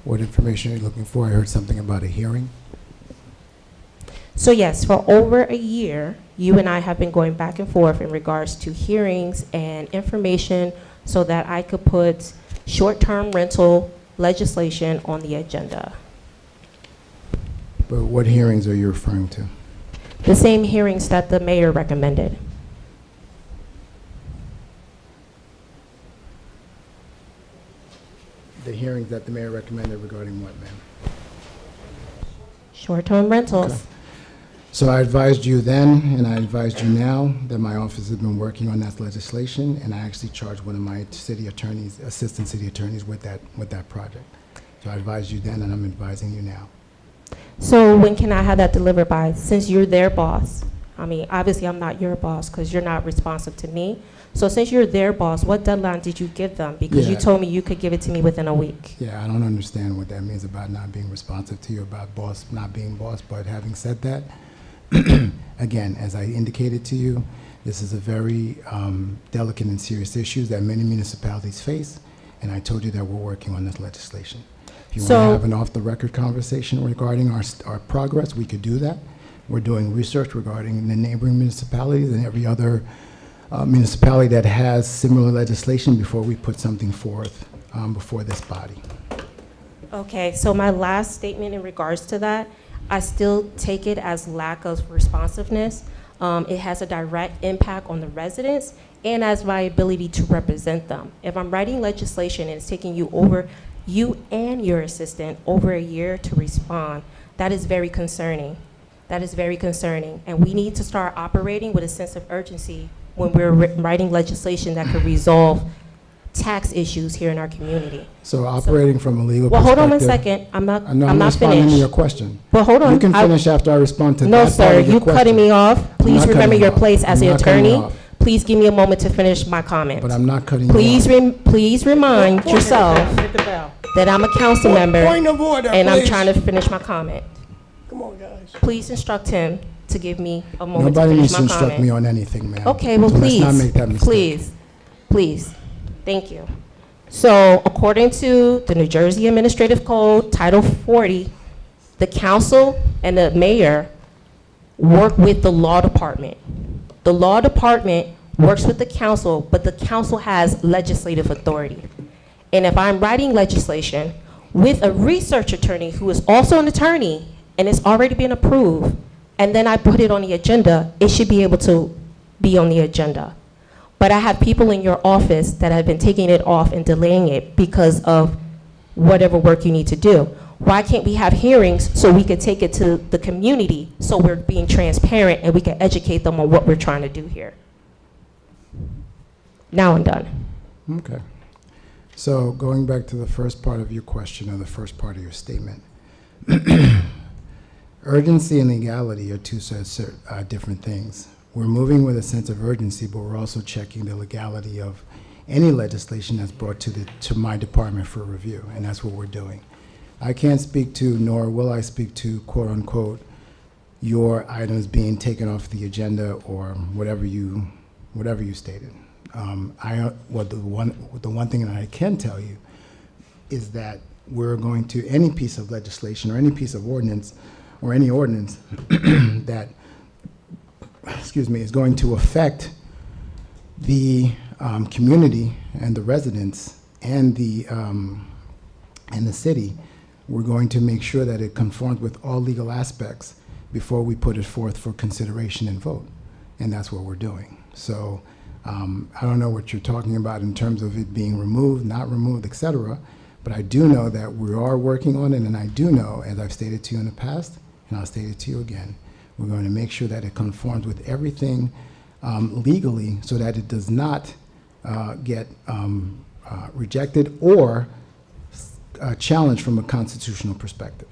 What information are you looking for? I heard something about a hearing. So yes, for over a year, you and I have been going back and forth in regards to hearings and information so that I could put short-term rental legislation on the agenda. But what hearings are you referring to? The same hearings that the mayor recommended. The hearings that the mayor recommended regarding what, ma'am? Short-term rentals. Okay. So I advised you then, and I advised you now, that my office has been working on that legislation, and I actually charged one of my city attorneys, assistant city attorneys, with that project. So I advised you then, and I'm advising you now. So when can I have that delivered by? Since you're their boss, I mean, obviously I'm not your boss because you're not responsive to me. So since you're their boss, what deadline did you give them? Because you Yeah. told me you could give it to me within a week. Yeah, I don't understand what that means about not being responsive to you, about boss not being boss, but having said that, again, as I indicated to you, this is a very delicate and serious issue that many municipalities face, and I told you that we're working on this legislation. If you want to have an off-the-record conversation regarding our progress, we could do that. We're doing research regarding the neighboring municipalities and every other municipality that has similar legislation before we put something forth before this body. Okay, so my last statement in regards to that, I still take it as lack of responsiveness. It has a direct impact on the residents and as my ability to represent them. If I'm writing legislation and it's taking you and your assistant over a year to respond, that is very concerning. That is very concerning. And we need to start operating with a sense of urgency when we're writing legislation that could resolve tax issues here in our community. So operating from a legal Well, perspective. hold on one second. I'm not responding finished. to your question. Well, hold on. You can finish after I respond to No, that part sir, of your you question. cutting me off. Please not remember cutting your you off. place as I'm an not cutting you attorney. off. Please give me a moment to finish my comment. But I'm not cutting you Please, off. please remind yourself that I'm a council member Point of order, and I'm please. trying to finish my comment. Come on, guys. Please instruct him to give me a moment Nobody to needs finish to my instruct comment. me on anything, ma'am. Okay, well, So please, let's not make that mistake. please. Thank you. So according to the New Jersey Administrative Code, Title 40, the council and the mayor work with the law department. The law department works with the council, but the council has legislative authority. And if I'm writing legislation with a research attorney who is also an attorney and it's already been approved, and then I put it on the agenda, it should be able to be on the agenda. But I have people in your office that have been taking it off and delaying it because of whatever work you need to do. Why can't we have hearings so we could take it to the community so we're being transparent and we can educate them on what we're trying to do here? Now I'm done. Okay. So going back to the first part of your question or the first part of your statement, urgency and legality are two different things. We're moving with a sense of urgency, but we're also checking the legality of any legislation that's brought to my department for review, and that's what we're doing. I can't speak to, nor will I speak to, quote unquote, your items being taken off the agenda or whatever you stated. The one thing that I can tell you is that we're going to, any piece of legislation or any piece of ordinance or any ordinance that, excuse me, is going to affect the community and the residents and the city, we're going to make sure that it conforms with all legal aspects before we put it forth for consideration and vote. And that's what we're doing. So I don't know what you're talking about in terms of it being removed, not removed, et cetera, but I do know that we are working on it, and I do know, as I've stated to you in the past, and I'll state it to you again, we're going to make sure that it conforms with everything legally so that it does not get rejected or challenged from a constitutional perspective.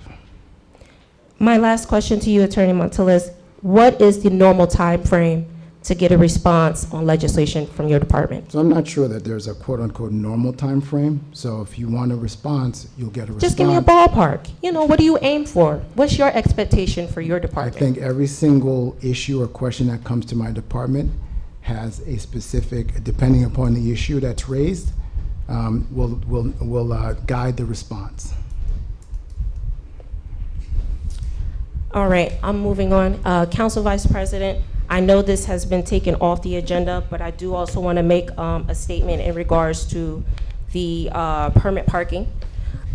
My last question to you, Attorney Montilla, is what is the normal time frame to get a response on legislation from your department? So I'm not sure that there's a quote-unquote normal time frame. So if you want a response, you'll get a response. Just give me a ballpark. You know, what do you aim for? What's your expectation for your department? I think every single issue or question that comes to my department has a specific, depending upon the issue that's raised, will guide the response. All right, I'm moving on. Council Vice President, I know this has been taken off the agenda, but I do also want to make a statement in regards to the permit parking.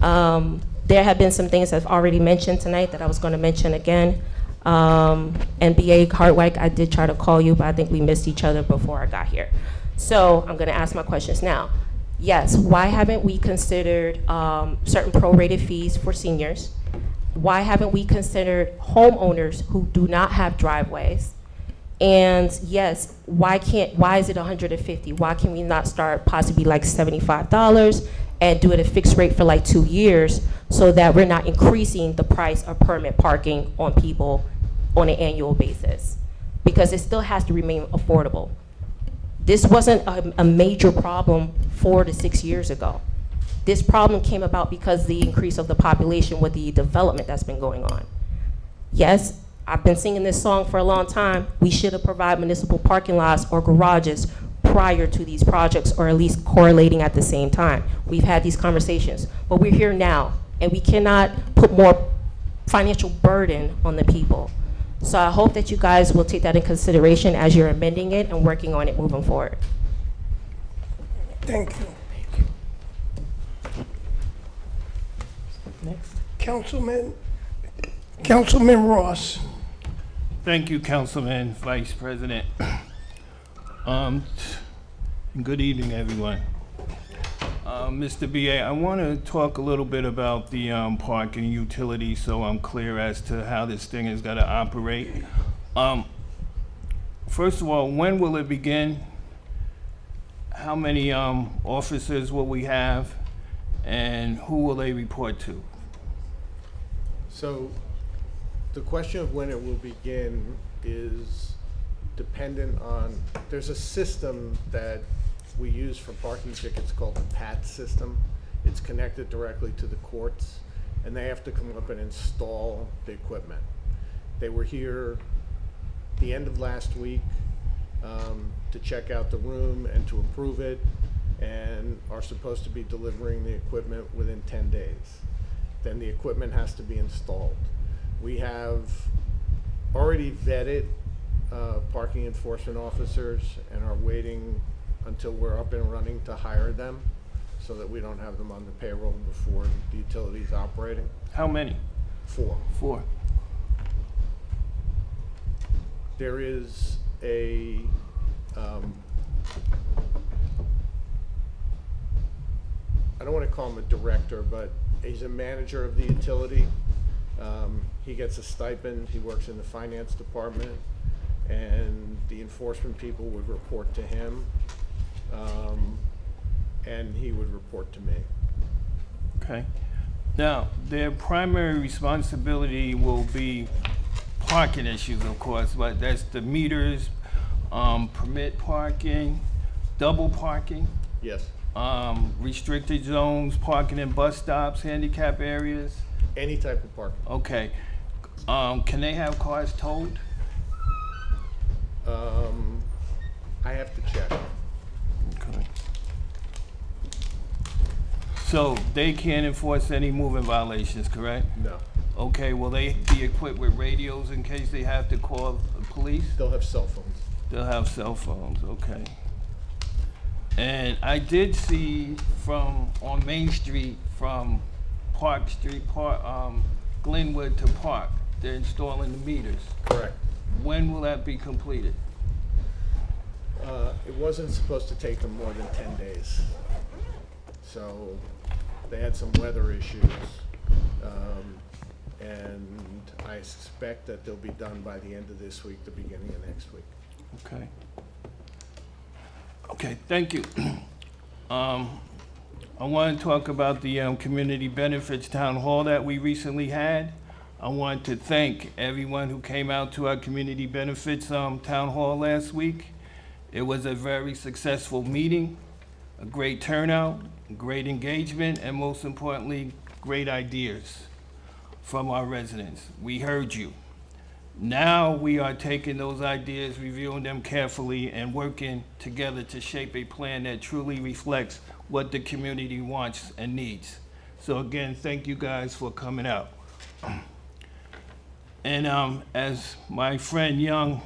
There have been some things I've already mentioned tonight that I was going to mention again. NBA Hartwig, I did try to call you, but I think we missed each other before I got here. So I'm going to ask my questions now. Yes, why haven't we considered certain prorated fees for seniors? Why haven't we considered homeowners who do not have driveways? And yes, why is it 150? Why can we not start possibly like $75 and do it a fixed rate for like 2 years so that we're not increasing the price of permit parking on people on an annual basis? Because it still has to remain affordable. This wasn't a major problem 4 to 6 years ago. This problem came about because the increase of the population with the development that's been going on. Yes, I've been singing this song for a long time. We should have provided municipal parking lots or garages prior to these projects, or at least correlating at the same time. We've had these conversations, but we're here now, and we cannot put more financial burden on the people. So I hope that you guys will take that in consideration as you're amending it and working on it moving forward. Thank you. Next. Councilman Ross. Thank you, Councilman, Vice President. Good evening, everyone. Mr. BA, I want to talk a little bit about the parking utility so I'm clear as to how this thing is going to operate. First of all, when will it begin? How many officers will we have? And who will they report to? So the question of when it will begin is dependent on, there's a system that we use for parking tickets called the PAT system. It's connected directly to the courts, and they have to come up and install the equipment. They were here the end of last week to check out the room and to approve it, and are supposed to be delivering the equipment within 10 days. Then the equipment has to be installed. We have already vetted parking enforcement officers and are waiting until we're up and running to hire them so that we don't have them on the payroll before the utility's operating. How many? 4. 4. There is a I don't want to call him a director, but he's a manager of the utility. He gets a stipend. He works in the finance department, and the enforcement people would report to him, and he would report to me. Okay. Now, their primary responsibility will be parking issues, of course, but that's the meters, permit parking, double parking. Yes. Restricted zones, parking in bus stops, handicap areas. Any type of parking. Okay. Can they have cars towed? I have to check. Okay. So they can't enforce any moving violations, correct? No. Okay, will they be equipped with radios in case they have to call the police? They'll have cell phones. They'll have cell phones, okay. And I did see on Main Street, from Park Street, Glenwood to Park, they're installing the meters. Correct. When will that be completed? It wasn't supposed to take them more than 10 days. So they had some weather issues. And I suspect that they'll be done by the end of this week, the beginning of next week. Okay. Okay, thank you. I want to talk about the community benefits town hall that we recently had. I want to thank everyone who came out to our community benefits town hall last week. It was a very successful meeting, a great turnout, great engagement, and most importantly, great ideas from our residents. We heard you. Now we are taking those ideas, reviewing them carefully, and working together to shape a plan that truly reflects what the community wants and needs. So again, thank you guys for coming out. And as my young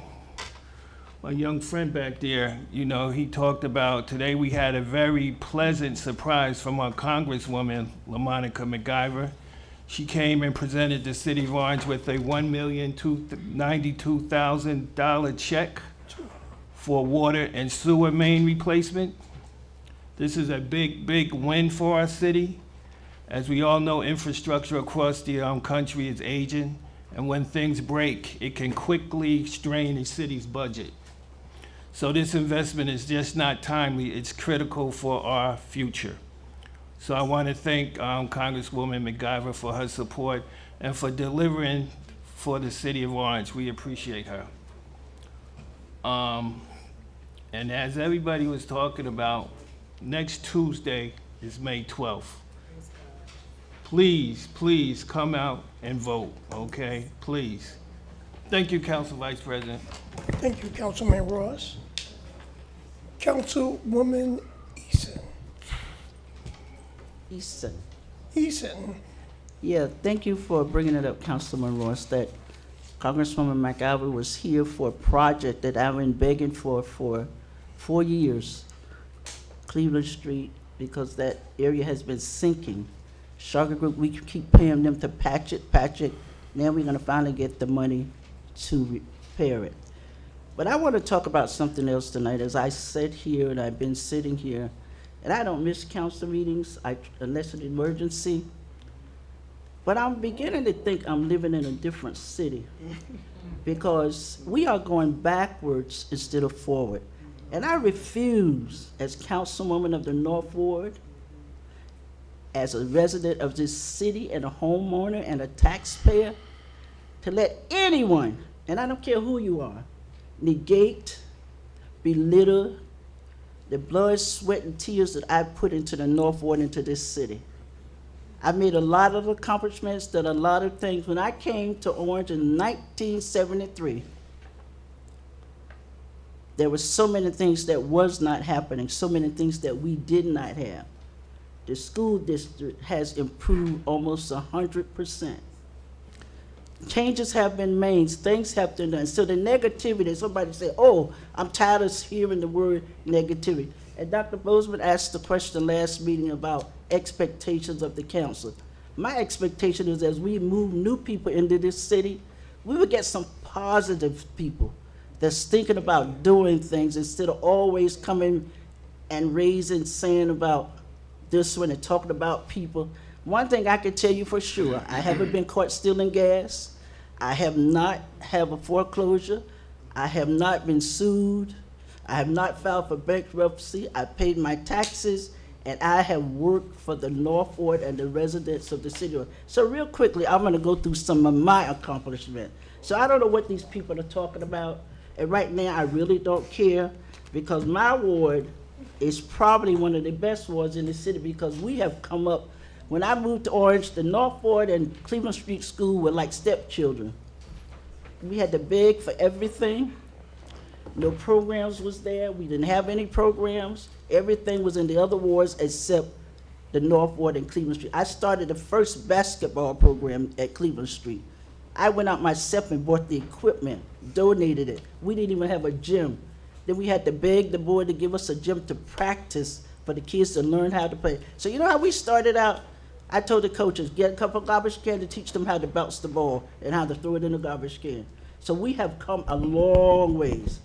friend back there, you know, he talked about today we had a very pleasant surprise from our Congresswoman, LaMonica McIver. She came and presented the City of Orange with a $1,092,000 check for water and sewer main replacement. This is a big, big win for our city. As we all know, infrastructure across the country is aging, and when things break, it can quickly strain a city's budget. So this investment is just not timely, it's critical for our future. So I want to thank Congresswoman McIver for her support and for delivering for the City of Orange. We appreciate her. And as everybody was talking about, next Tuesday is May 12th. Please, please come out and vote, okay? Please. Thank you, Council Vice President. Thank you, Councilman Ross. Councilwoman Easton. Eason. Yeah, thank you for bringing it up, Councilman Ross, that Congresswoman McIver was here for a project that I've been begging for 4 years. Cleveland Street, because that area has been sinking. Sugar Group, we keep paying them to patch it. Now we're gonna finally get the money to repair it. But I want to talk about something else tonight. As I sit here, and I've been sitting here, and I don't miss council meetings unless it's an emergency. But I'm beginning to think I'm living in a different city because we are going backwards instead of forward. And I refuse, as councilwoman of the North Ward, as a resident of this city and a homeowner and a taxpayer, to let anyone, and I don't care who you are, negate, belittle the blood, sweat, and tears that I put into the North Ward, into this city. I've made a lot of accomplishments, done a lot of things. When I came to Orange in 1973, there were so many things that was not happening, so many things that we did not have. The school district has improved almost 100%. Changes have been made, things have been done. So the negativity, somebody say, oh, I'm tired of hearing the word negativity. And Dr. Bozeman asked the question last meeting about expectations of the council. My expectation is as we move new people into this city, we will get some positive people that's thinking about doing things instead of always coming and raising, saying about this one and talking about people. One thing I can tell you for sure, I haven't been caught stealing gas. I have not have a foreclosure. I have not been sued. I have not filed for bankruptcy. I paid my taxes, and I have worked for the North Ward and the residents of the city. So real quickly, I'm gonna go through some of my accomplishments. So I don't know what these people are talking about, and right now I really don't care, because my ward is probably one of the best wards in the city, because we have come up. When I moved to Orange, the North Ward and Cleveland Street School were like stepchildren. we had to beg for everything. No programs was there. We didn't have any programs. Everything was in the other wards except the North Ward and Cleveland Street. I started the first basketball program at Cleveland Street. I went out myself and bought the equipment, donated it. We didn't even have a gym. Then we had to beg the board to give us a gym to practice for the kids to learn how to play. So you know how we started out? I told the coaches, get a couple of garbage cans to teach them how to bounce the ball and how to throw it in the garbage can. So we have come a long ways,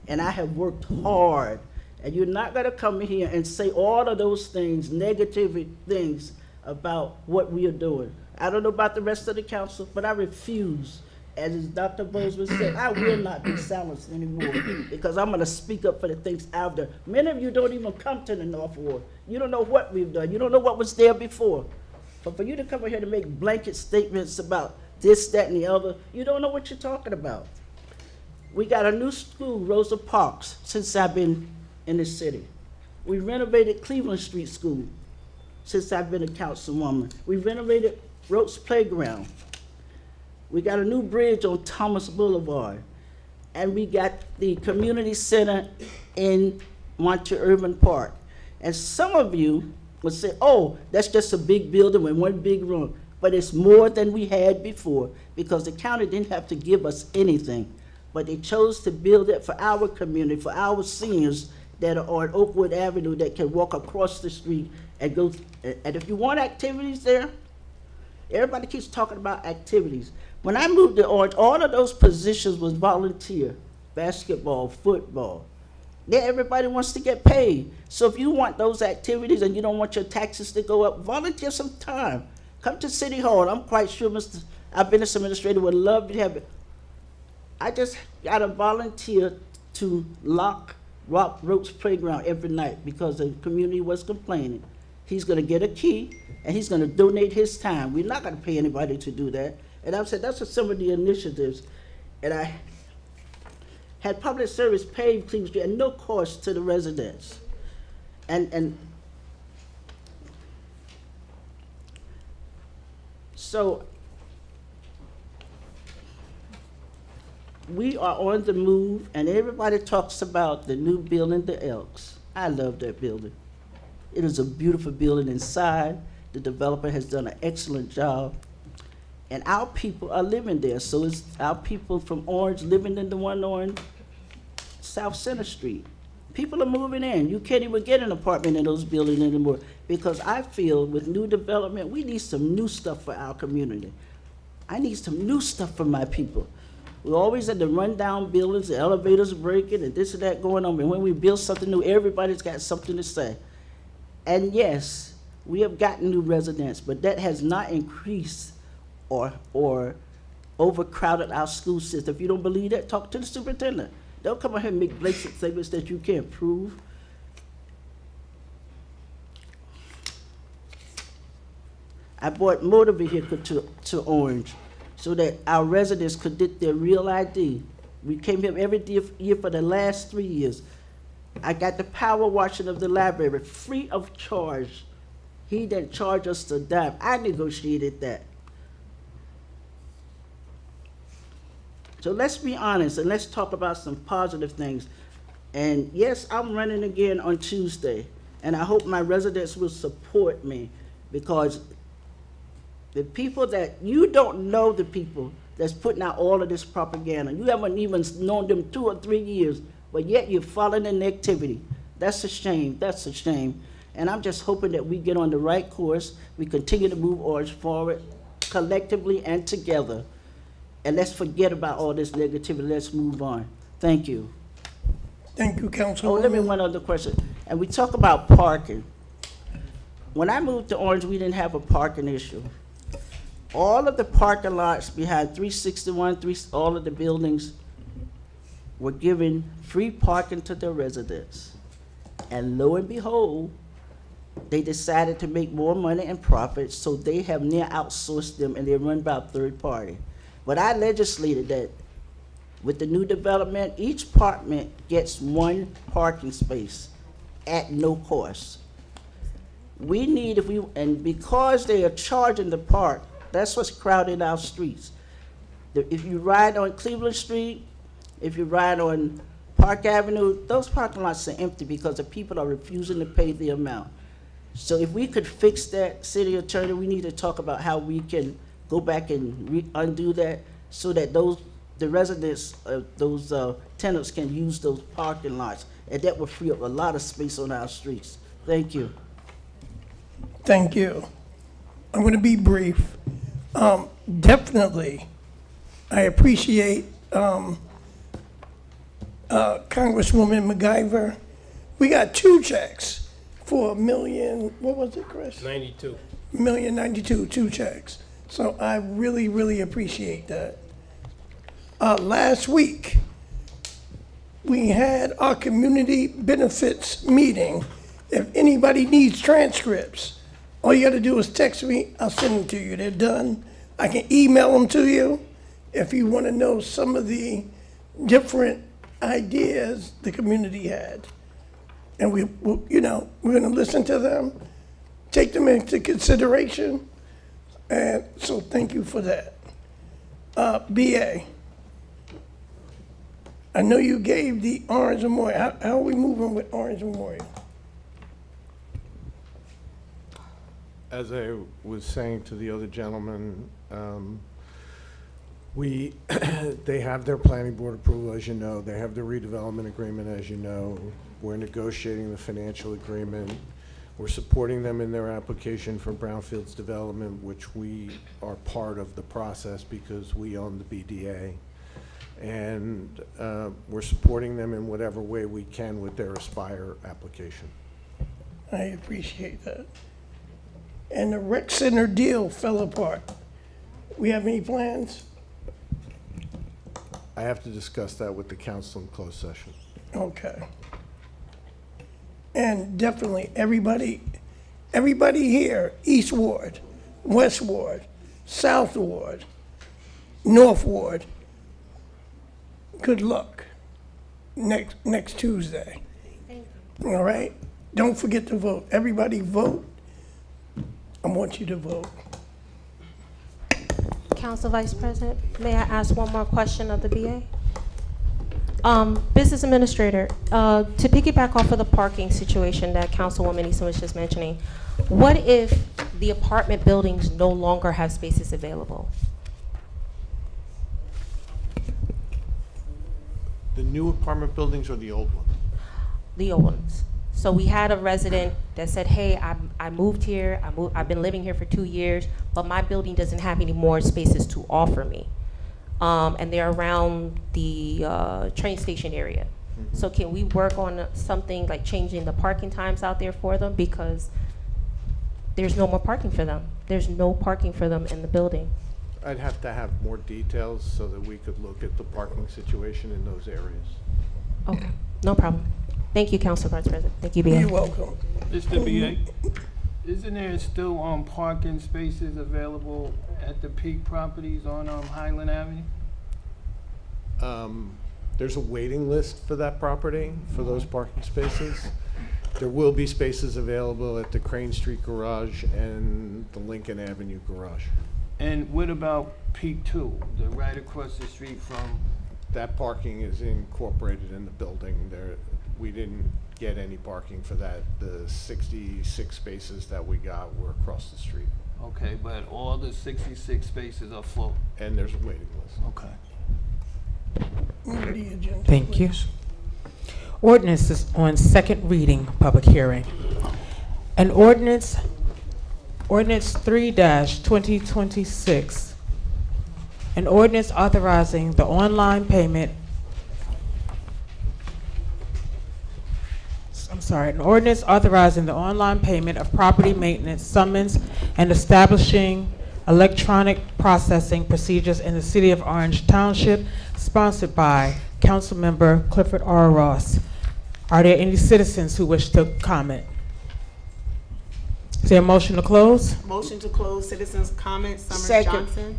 and I have worked hard. And you're not gonna come in here and say all of those things, negative things about what we are doing. I don't know about the rest of the council, but I refuse. As Dr. Bozeman said, I will not be silenced anymore because I'm gonna speak up for the things out there. Many of you don't even come to the North Ward. You don't know what we've done. You don't know what was there before. But for you to come in here to make blanket statements about this, that, and the other, you don't know what you're talking about. We got a new school, Rosa Parks, since I've been in the city. We renovated Cleveland Street School since I've been a councilwoman. We renovated Roach Playground. We got a new bridge on Thomas Boulevard. And we got the community center in Montreal Urban Park. And some of you would say, oh, that's just a big building with one big room. But it's more than we had before because the county didn't have to give us anything. But they chose to build it for our community, for our seniors that are on Oakwood Avenue that can walk across the street and go. And if you want activities there, everybody keeps talking about activities. When I moved to Orange, all of those positions was volunteer, basketball, football. Then everybody wants to get paid. So if you want those activities and you don't want your taxes to go up, volunteer some time. Come to City Hall. I'm quite sure our business administrator would love to have it. I just got a volunteer to lock Rock Roach Playground every night because the community was complaining. He's gonna get a key and he's gonna donate his time. We're not gonna pay anybody to do that. And I've said that's what some of the initiatives. And I had public service pave Cleveland Street at no cost to the residents. And so we are on the move, and everybody talks about the new building, the Elks. I love that building. It is a beautiful building inside. The developer has done an excellent job. And our people are living there. So it's our people from Orange living in the one on South Center Street. People are moving in. You can't even get an apartment in those buildings anymore because I feel with new development, we need some new stuff for our community. I need some new stuff for my people. We're always at the rundown buildings, the elevators breaking and this and that going on. And when we build something new, everybody's got something to say. And yes, we have gotten new residents, but that has not increased or overcrowded our school system. If you don't believe that, talk to the superintendent. Don't come out here and make blatant statements that you can't prove. I bought motor vehicle to Orange so that our residents could get their real ID. We came here every year for the last 3 years. I got the power washing of the library free of charge. He didn't charge us a dime. I negotiated that. So let's be honest and let's talk about some positive things. And yes, I'm running again on Tuesday, and I hope my residents will support me because the people that, you don't know the people that's putting out all of this propaganda. You haven't even known them 2 or 3 years, but yet you're following in activity. That's a shame, that's a shame. And I'm just hoping that we get on the right course, we continue to move Orange forward collectively and together. And let's forget about all this negativity, let's move on. Thank you. Thank you, Councilwoman. Oh, let me one other question. And we talk about parking. When I moved to Orange, we didn't have a parking issue. All of the parking lots behind 361, all of the buildings were given free parking to their residents. And lo and behold, they decided to make more money and profit, so they have now outsourced them and they're run by a third party. But I legislated that with the new development, each apartment gets 1 parking space at no cost. We need, and because they are charging the park, that's what's crowding our streets. If you ride on Cleveland Street, if you ride on Park Avenue, those parking lots are empty because the people are refusing to pay the amount. So if we could fix that, city attorney, we need to talk about how we can go back and undo that so that the residents, those tenants can use those parking lots. And that will free up a lot of space on our streets. Thank you. Thank you. I'm going to be brief. Definitely, I appreciate Congresswoman MacGyver. We got 2 checks for $1 million, what was it, Chris? 92. $1,092,000, 2 checks. So I really, really appreciate that. Last week, we had our community benefits meeting. If anybody needs transcripts, all you gotta do is text me, I'll send them to you. They're done. I can email them to you if you wanna know some of the different ideas the community had. And we're gonna listen to them, take them into consideration. And so thank you for that. BA, I know you gave the Orange Memorial. How are we moving with Orange Memorial? As I was saying to the other gentleman, they have their planning board approval, as you know. They have the redevelopment agreement, as you know. We're negotiating the financial agreement. We're supporting them in their application for brownfields development, which we are part of the process because we own the BDA. And we're supporting them in whatever way we can with their Aspire application. I appreciate that. And the rec center deal fell apart. We have any plans? I have to discuss that with the council in closed session. Okay. And definitely, everybody here, East Ward, West Ward, South Ward, North Ward, good luck next Tuesday. All right? Don't forget to vote. Everybody vote. I want you to vote. Council Vice President, may I ask one more question of the BA? Business Administrator, to piggyback off of the parking situation that Councilwoman Easton was just mentioning, what if the apartment buildings no longer have spaces available? The new apartment buildings or the old ones? The old ones. So we had a resident that said, hey, I moved here, I've been living here for 2 years, but my building doesn't have any more spaces to offer me. And they're around the train station area. Mm-hmm. So can we work on something like changing the parking times out there for them? Because there's no more parking for them. There's no parking for them in the building. I'd have to have more details so that we could look at the parking situation in those areas. Okay, no problem. Thank you, Council Vice President. Thank you, BA. You're welcome. Mr. BA, isn't there still parking spaces available at the Peak properties on Highland Avenue? There's a waiting list for that property, for those parking spaces. There will be spaces available at the Crane Street garage and the Lincoln Avenue garage. And what about Peak 2, the right across the street from? That parking is incorporated in the building. We didn't get any parking for that. The 66 spaces that we got were across the street. Okay, but all the 66 spaces are full. And there's a waiting list. Okay. Move the agenda, Thank you. please. Ordinance is on second reading, public hearing. An ordinance 3-2026. An ordinance authorizing the online payment. An ordinance authorizing the online payment of property maintenance summons and establishing electronic processing procedures in the city of Orange Township, sponsored by Councilmember Clifford R. Ross. Are there any citizens who wish to comment? Is there a motion to close? Motion to close citizens' comments, Summers Second. Johnson.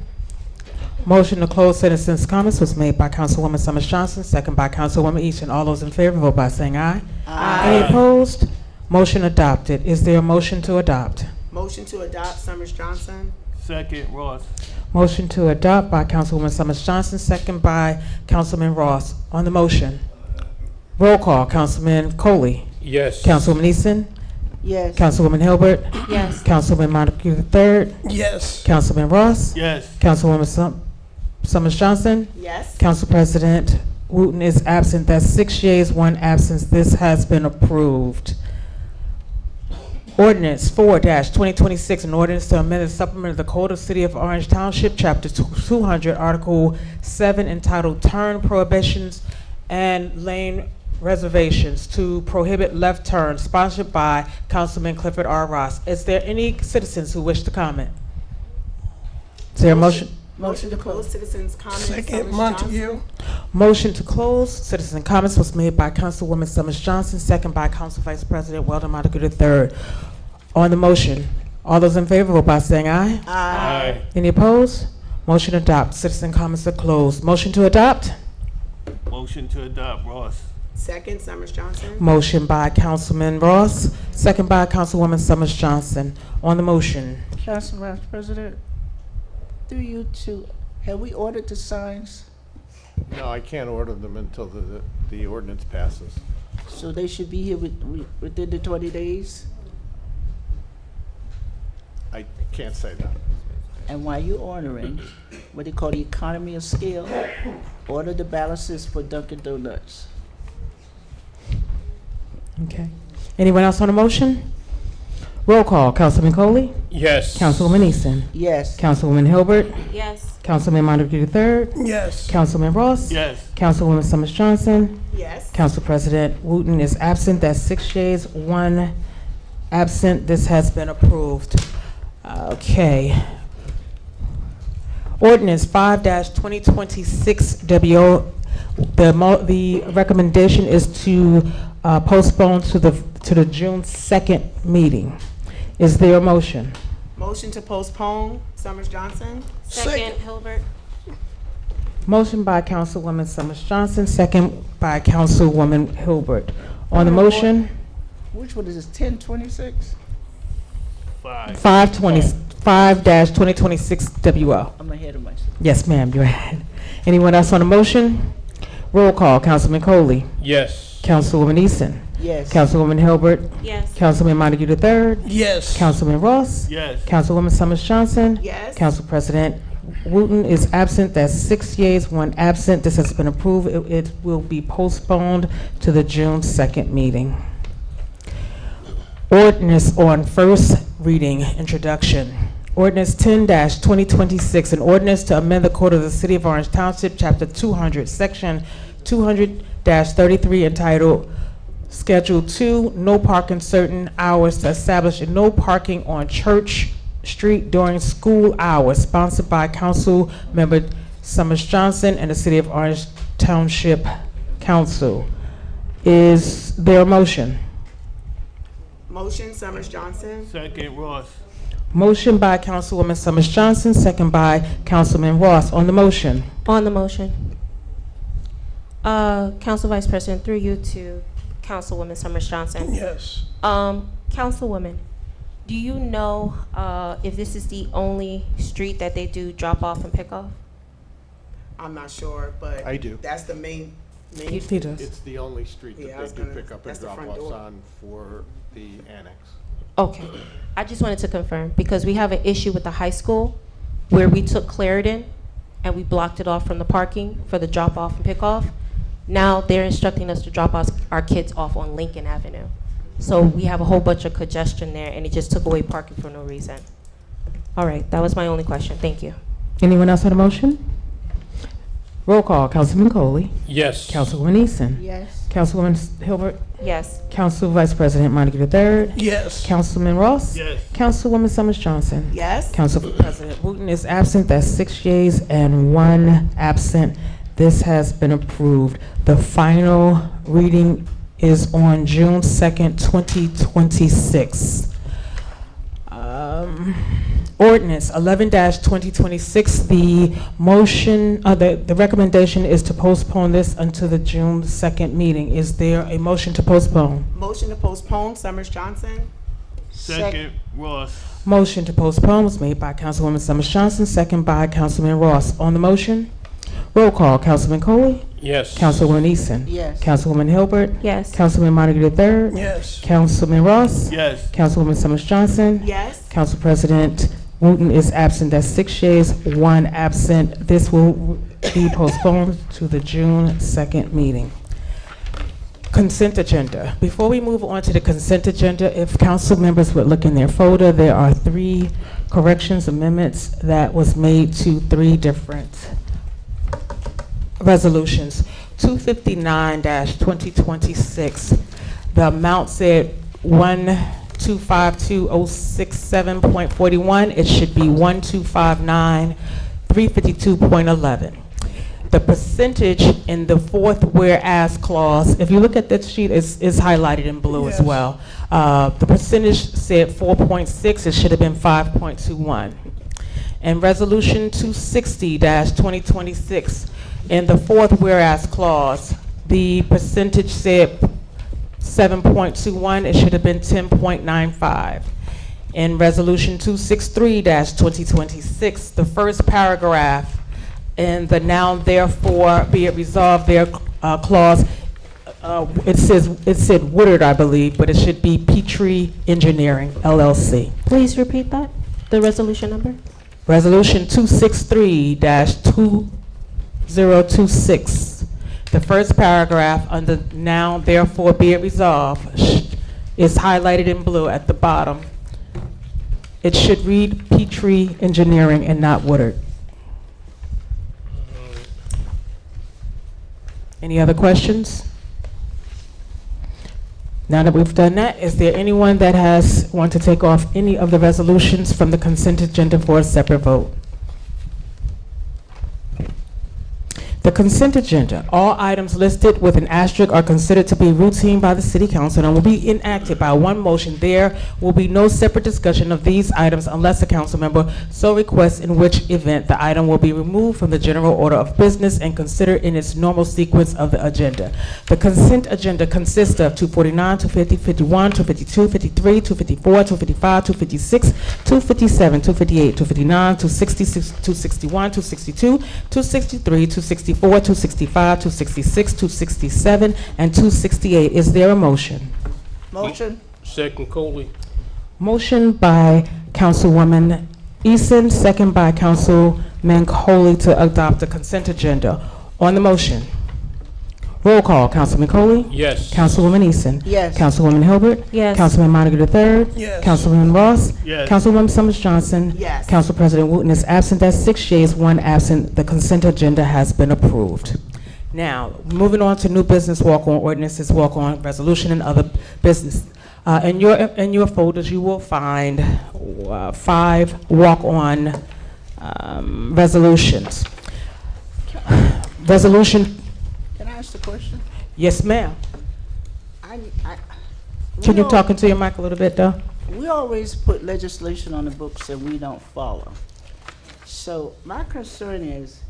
Motion to close citizens' comments was made by Councilwoman Summers Johnson, second by Councilwoman Easton. All those in favor vote by saying aye. Aye. Any opposed? Motion adopted. Is there a motion to adopt? Motion to adopt, Summers Johnson. Second, Ross. Motion to adopt by Councilwoman Summers Johnson, second by Councilman Ross. On the motion, roll call. Councilman Coley. Yes. Councilwoman Easton. Yes. Councilwoman Hilbert. Yes. Councilman Montague III. Yes. Councilman Ross. Yes. Councilwoman Summers Johnson. Yes. Council President Wooten is absent. That's 6 yeas, 1 absence. This has been approved. Ordinance 4-2026, an ordinance to amend and supplement the Code of City of Orange Township, Chapter 200, Article 7, entitled Turn Prohibitions and Lane Reservations to prohibit left turns, sponsored by Councilman Clifford R. Ross. Is there any citizens who wish to comment? Is there a motion? Motion to close citizens' comments. Second, Summers Montague. Johnson. Motion to close citizen comments was made by Councilwoman Summers Johnson, second by Council Vice President Weldon Montague III. On the motion, all those in favor vote by saying aye. Aye. Any opposed? Motion adopt. Citizen comments are closed. Motion to adopt? Motion to adopt, Ross. Second, Summers Johnson. Motion by Councilman Ross, second by Councilwoman Summers Johnson. On the motion, Council Vice President, through you two, have we ordered the signs? No, I can't order them until the ordinance passes. So they should be here within the 20 days? I can't say that. And while you're ordering, what they call the economy of scale, order the balances for Dunkin' Donuts. okay. Anyone else on the motion? Roll call. Councilman Coley. Yes. Councilwoman Easton. Yes. Councilwoman Hilbert. Yes. Councilman Montague III. Yes. Councilman Ross. Yes. Councilwoman Summers Johnson. Yes. Council President Wooten is absent. That's 6 yeas, 1 absent. This has been approved. Okay. Ordinance 5-2026 WO. The recommendation is to postpone to the June 2nd meeting. Is there a motion? Motion to postpone, Summers Johnson. Second, Hilbert. Motion by Councilwoman Summers Johnson, second by Councilwoman Hilbert. On the motion, Which one is this, 1026? 5-2026 WO. I'm ahead of myself. Yes, ma'am, you're ahead. Anyone else on the motion? Roll call. Councilman Coley. Yes. Councilwoman Easton. Yes. Councilwoman Hilbert. Yes. Councilman Montague III. Yes. Councilman Ross. Yes. Councilwoman Summers Johnson. Yes. Council President Wooten is absent. That's 6 yeas, 1 absent. This has been approved. It will be postponed to the June 2nd meeting. Ordinance on first reading, introduction. Ordinance 10-2026, an ordinance to amend the Code of the City of Orange Township, Chapter 200, Section 200-33, entitled Schedule 2, No Parking Certain Hours, to establish no parking on Church Street during school hours, sponsored by Council Member Summers Johnson and the City of Orange Township Council. Is there a motion? Motion, Summers Johnson. Second, Ross. Motion by Councilwoman Summers Johnson, second by Councilman Ross. On the motion, On the motion. Council Vice President, through you to Councilwoman Summers Johnson. Yes. Councilwoman, do you know if this is the only street that they do drop off and pick off? I'm not sure, but I do. That's the main. he does. It's the only street Yeah, I that was they do gonna- pick up and that's the drop front offs door. on for the annex. Okay. I just wanted to confirm, because we have an issue with the high school where we took Clarendon and we blocked it off from the parking for the drop off and pick off. Now they're instructing us to drop our kids off on Lincoln Avenue. So we have a whole bunch of congestion there, and it just took away parking for no reason. All right, that was my only question. Thank you. Anyone else on the motion? Roll call. Councilman Coley. Yes. Councilwoman Easton. Yes. Councilwoman Hilbert. Yes. Council Vice President Montague III. Yes. Councilman Ross. Yes. Councilwoman Summers Johnson. Yes. Council President Wooten is absent. That's 6 yeas and 1 absent. This has been approved. The final reading is on June 2nd, 2026. Ordinance 11-2026, the motion, the recommendation is to postpone this until the June 2nd meeting. Is there a motion to postpone? Motion to postpone, Summers Johnson. Second, Ross. Motion to postpone was made by Councilwoman Summers Johnson, second by Councilman Ross. On the motion, roll call. Councilman Coley? Yes. Councilwoman Eason? Yes. Councilwoman Hilbert? Yes. Councilman Montague III? Yes. Councilman Ross? Yes. Councilwoman Summers Johnson? Yes. Council President Wooten is absent. That's 6 yeas, 1 absent. This will be postponed to the June 2nd meeting. Consent agenda. Before we move on to the consent agenda, if council members would look in their folder, there are 3 corrections amendments that was made to 3 different resolutions. 259-2026, the amount said 1252067.41. It should be 1259352.11. The percentage in the 4th whereas clause, if you look at that sheet, is highlighted in blue as well. The percentage said 4.6, it should have been 5.21. And resolution 260-2026, in the 4th whereas clause, the percentage said 7.21, it should have been 10.95. In resolution 263-2026, the first paragraph in the now therefore be it resolved there clause, it said Woodard, I believe, but it should be Petrie Engineering, LLC. Please repeat that, the resolution number. Resolution 263-2026. The first paragraph under now therefore be it resolved is highlighted in blue at the bottom. It should read Petrie Engineering and not Woodard. Any other questions? Now that we've done that, is there anyone that want to take off any of the resolutions from the consent agenda for a separate vote? The consent agenda, all items listed with an asterisk are considered to be routine by the City Council and will be enacted by one motion. There will be no separate discussion of these items unless a council member so requests, in which event the item will be removed from the general order of business and considered in its normal sequence of the agenda. The consent agenda consists of 249, 250, 51, 252, 53, 254, 255, 256, 257, 258, 259, 260, 261, 262, 263, 264, 265, 266, 267, and 268. Is there a motion? Motion. Second, Coley. Motion by Councilwoman Eason, second by Councilman Coley to adopt the consent agenda. On the motion, roll call. Councilman Coley? Yes. Councilwoman Eason? Yes. Councilwoman Hilbert? Yes. Councilman Montague III? Yes. Councilman Ross? Yes. Councilwoman Summers Johnson? Yes. Council President Wooten is absent. That's 6 yeas, 1 absent. The consent agenda has been approved. Now, moving on to new business walk-on ordinances, walk-on resolution, and other business. In your folders, you will find 5 walk-on resolutions. Resolution. Can I ask the question? Yes, ma'am. we Can you al- talk into your mic a little bit, though? We always put legislation on the books and we don't follow. So my concern is,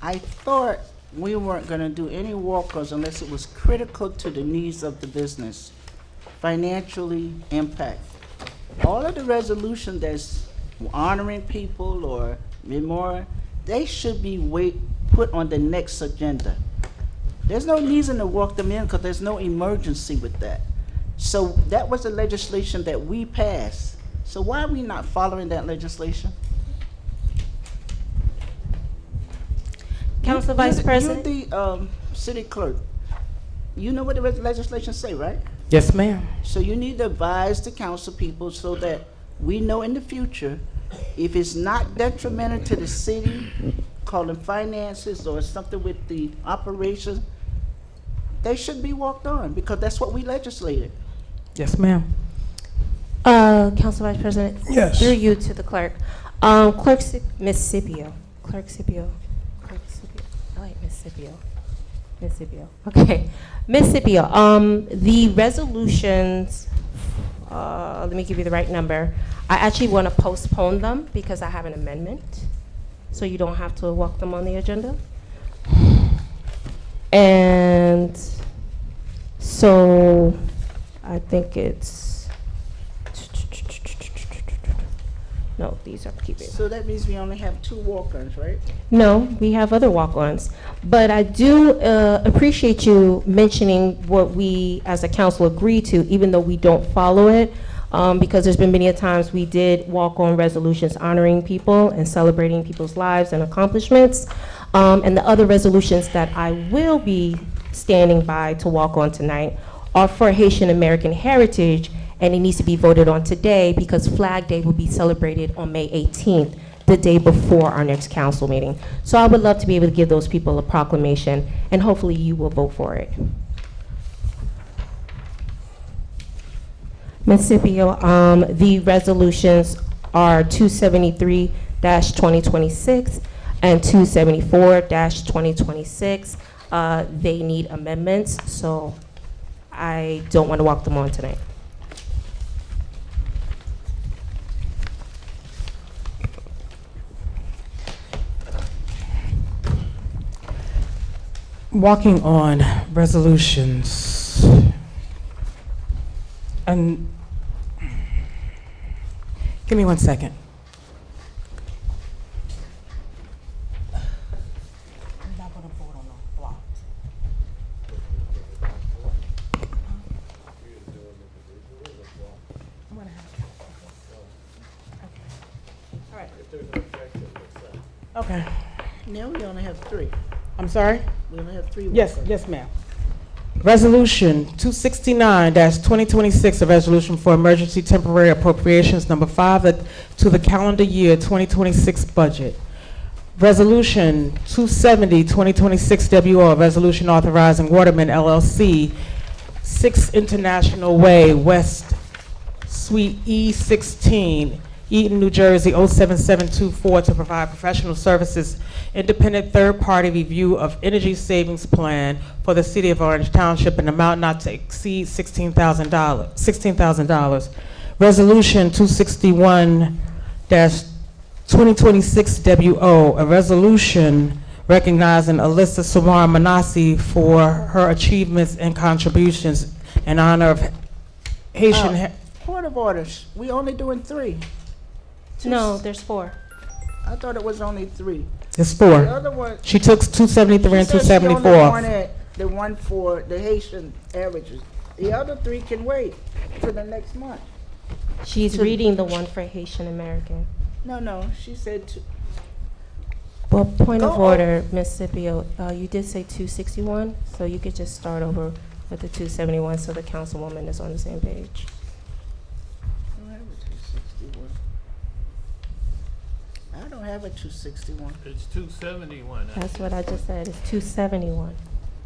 I thought we weren't gonna do any walkers unless it was critical to the needs of the business, financially impact. All of the resolution that's honoring people or memorial, they should be put on the next agenda. There's no reason to walk them in because there's no emergency with that. So that was the legislation that we passed. So why are we not following that legislation? Council Vice President? You're the city clerk. You know what the legislation say, right? Yes, ma'am. So you need to advise the council people so that we know in the future, if it's not detrimental to the city, calling finances or something with the operations, they should be walked on because that's what we legislated. Yes, ma'am. Council Vice President? Yes. Through you to the clerk. Miss Scipio. Clerk Scipio. I like Miss Scipio. Miss Scipio. Okay. Miss Scipio, the resolutions, let me give you the right number. I actually want to postpone them because I have an amendment, so you don't have to walk them on the agenda. And so I think it's No, these are keep it. So that means we only have 2 walk-ons, right? No, we have other walk-ons. But I do appreciate you mentioning what we as a council agree to, even though we don't follow it, because there's been many a times we did walk on resolutions honoring people and celebrating people's lives and accomplishments. And the other resolutions that I will be standing by to walk on tonight are for Haitian American heritage, and it needs to be voted on today because Flag Day will be celebrated on May 18th, the day before our next council meeting. So I would love to be able to give those people a proclamation, and hopefully you will vote for it. Ms. Scipio, the resolutions are 273-2026 and 274-2026. They need amendments, so I don't want to walk them on tonight. Walking on resolutions. And give me 1 second. Okay. Now we only have 3. I'm sorry? We only have 3 Yes, walk-ons. yes, ma'am. Resolution 269-2026, a resolution for emergency temporary appropriations number 5 to the calendar year 2026 budget. Resolution 270-2026 WO, a resolution authorizing Waterman LLC, 6 International Way, West Suite E16, Eaton, New Jersey, 07724, to provide professional services, independent third-party review of energy savings plan for the city of Orange Township, an amount not to exceed $16,000. Resolution 261-2026 WO, a resolution recognizing Alyssa Samar Manassi for her achievements and contributions in honor of Haitian. Point of orders, we only doing 3. No, there's 4. I thought it was only 3. It's 4. The other one. She took 273 and She said she only 274. wanted the one for the Haitian averages. The other 3 can wait till the next month. She's reading the one for Haitian American. No, she said Well, point of Go order, Ms. Scipio, you did say 261, so you could just start over with the 271 so the councilwoman is on the same page. I don't have a 261. It's 271. That's what I just said, it's 271.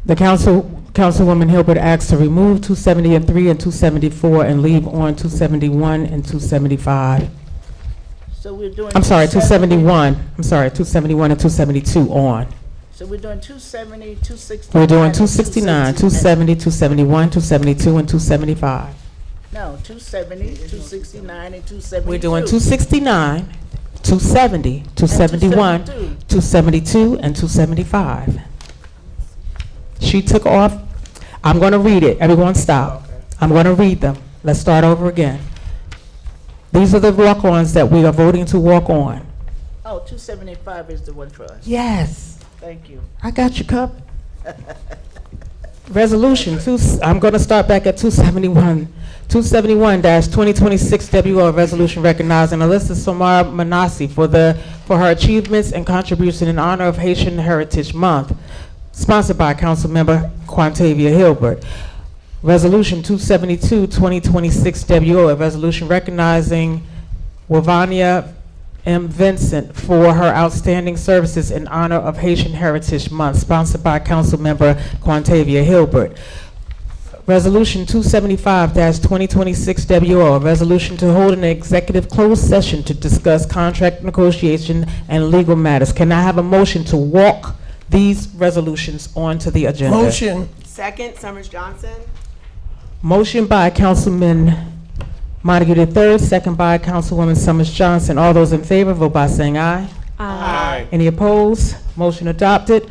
The Councilwoman Hilbert asks to remove 273 and 274 and leave on 271 and 275. So we're doing. I'm sorry, 270. 271. I'm sorry, 271 and 272 on. So we're doing 270, 269. We're doing and 269, 270, 271, 272, and 275. No, 270, 269, and 272. We're doing 269, 270, 271, 272, and 275. She took off. I'm going to read it. Everyone stop. I'm going to read them. Let's start over again. These are the walk-ons that we are voting to walk on. Oh, 275 is the one for us. Yes. Thank you. I got you covered. Resolution, I'm going to start back at 271. 271-2026 WO, resolution recognizing Alyssa Samar Manassi for her achievements and contribution in honor of Haitian Heritage Month, sponsored by Councilmember Quantavia Hilbert. Resolution 272-2026 WO, a resolution recognizing Wavania M. Vincent for her outstanding services in honor of Haitian Heritage Month, sponsored by Councilmember Quantavia Hilbert. Resolution 275-2026 WO, a resolution to hold an executive closed session to discuss contract negotiation and legal matters. Can I have a motion to walk these resolutions onto the agenda? Motion. Second, Summers Johnson. Motion by Councilman Montague III, second by Councilwoman Summers Johnson. All those in favor, vote by saying aye. Aye. Any opposed? Motion adopted.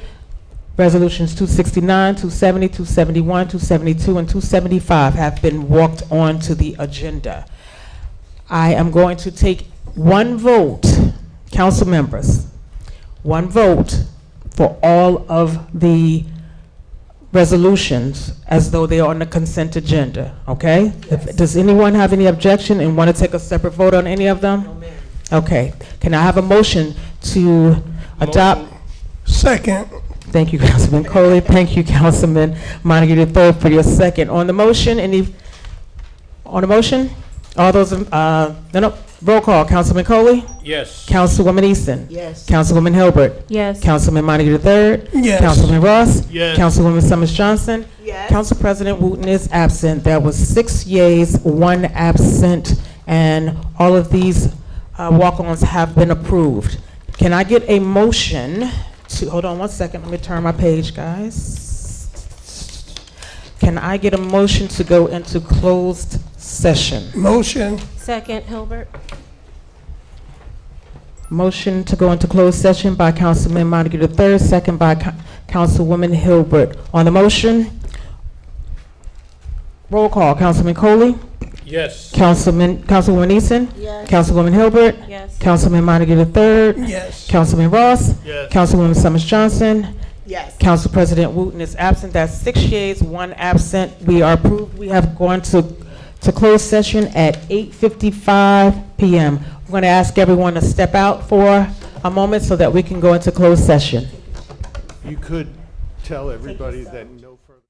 Resolutions 269, 270, 271, 272, and 275 have been walked onto the agenda. I am going to take one vote, council members, one vote for all of the resolutions as though they are on the consent agenda, okay? Does anyone have any objection and want to take a separate vote on any of them? Okay, can I have a motion to adopt? Second. Thank you, Councilman Coley. Thank you, Councilman Montague III, for your second. On the motion, on the motion? All those, no, roll call. Councilman Coley? Yes. Councilwoman Easton? Yes. Councilwoman Hilbert? Yes. Councilman Montague III? Yes. Councilman Ross? Yes. Councilwoman Summers Johnson? Yes. Council President Wooten is absent. There was 6 yeas, 1 absent, and all of these walk-ons have been approved. Can I get a motion to, hold on one second, let me turn my page, guys. Can I get a motion to go into closed session? Motion. Second, Hilbert. Motion to go into closed session by Councilman Montague III, second by Councilwoman Hilbert. On the motion, roll call. Councilman Coley? Yes. Councilwoman Easton? Yes. Councilwoman Hilbert? Yes. Councilman Montague III? Yes. Councilman Ross? Yes. Councilwoman Summers Johnson? Yes. Council President Wooten is absent. That's 6 yeas, 1 absent. We are approved. We have gone to closed session at 8:55 p.m. I'm going to ask everyone to step out for a moment so that we can go into closed session. You could tell everybody that no further.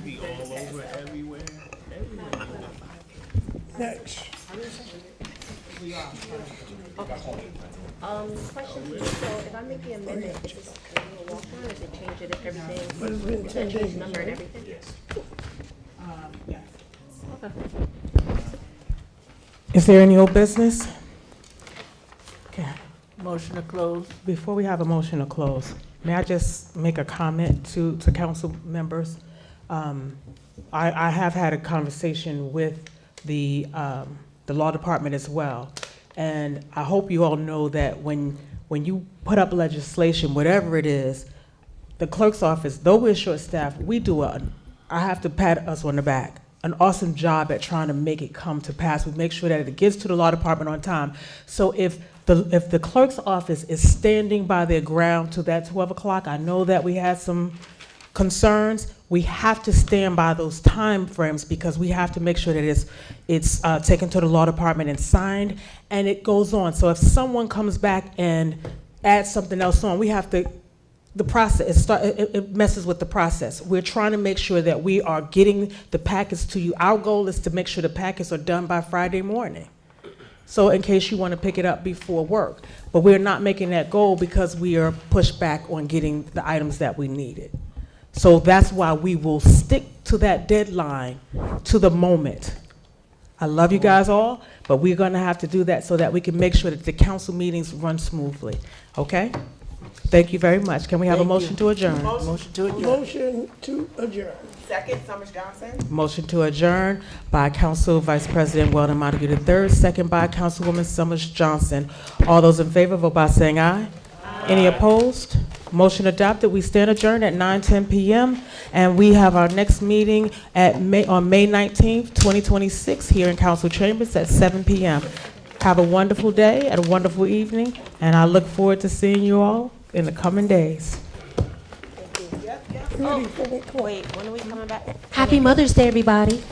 be all over everywhere. Next. Question for you, so if I make the amendment, is this a walk down, is it change it if everything? But it's been Is that 10 change days. number and everything? Okay. Is there any old business? Okay. Motion to close. Before we have a motion to close, may I just make a comment to council members? I have had a conversation with the law department as well. And I hope you all know that when you put up legislation, whatever it is, the clerk's office, though we're short-staffed, we do I have to pat us on the back, an awesome job at trying to make it come to pass. We make sure that it gets to the law department on time. So if the clerk's office is standing by their ground to that 12 o'clock, I know that we had some concerns. We have to stand by those time frames because we have to make sure that it's taken to the law department and signed, and it goes on. So if someone comes back and adds something else on, we have to, the process, it messes with the process. We're trying to make sure that we are getting the packets to you. Our goal is to make sure the packets are done by Friday morning. So in case you want to pick it up before work. But we're not making that goal because we are pushed back on getting the items that we needed. So that's why we will stick to that deadline to the moment. I love you guys all, but we're going to have to do that so that we can make sure that the council meetings run smoothly. Okay? Thank you very much. Can we have a motion to adjourn? Motion to adjourn. Motion to adjourn. Second, Summers Johnson. Motion to adjourn by Council Vice President Weldon Montague III, second by Councilwoman Summers Johnson. All those in favor, vote by saying aye. Any opposed? Motion adopted. We stand adjourned at 9:10 p.m. And we have our next meeting on May 19th, 2026 here in Council Chambers at 7 p.m. Have a wonderful day and a wonderful evening, and I look forward to seeing you all in the coming days. Oh, wait, when are we coming back? Happy Mother's Day, everybody.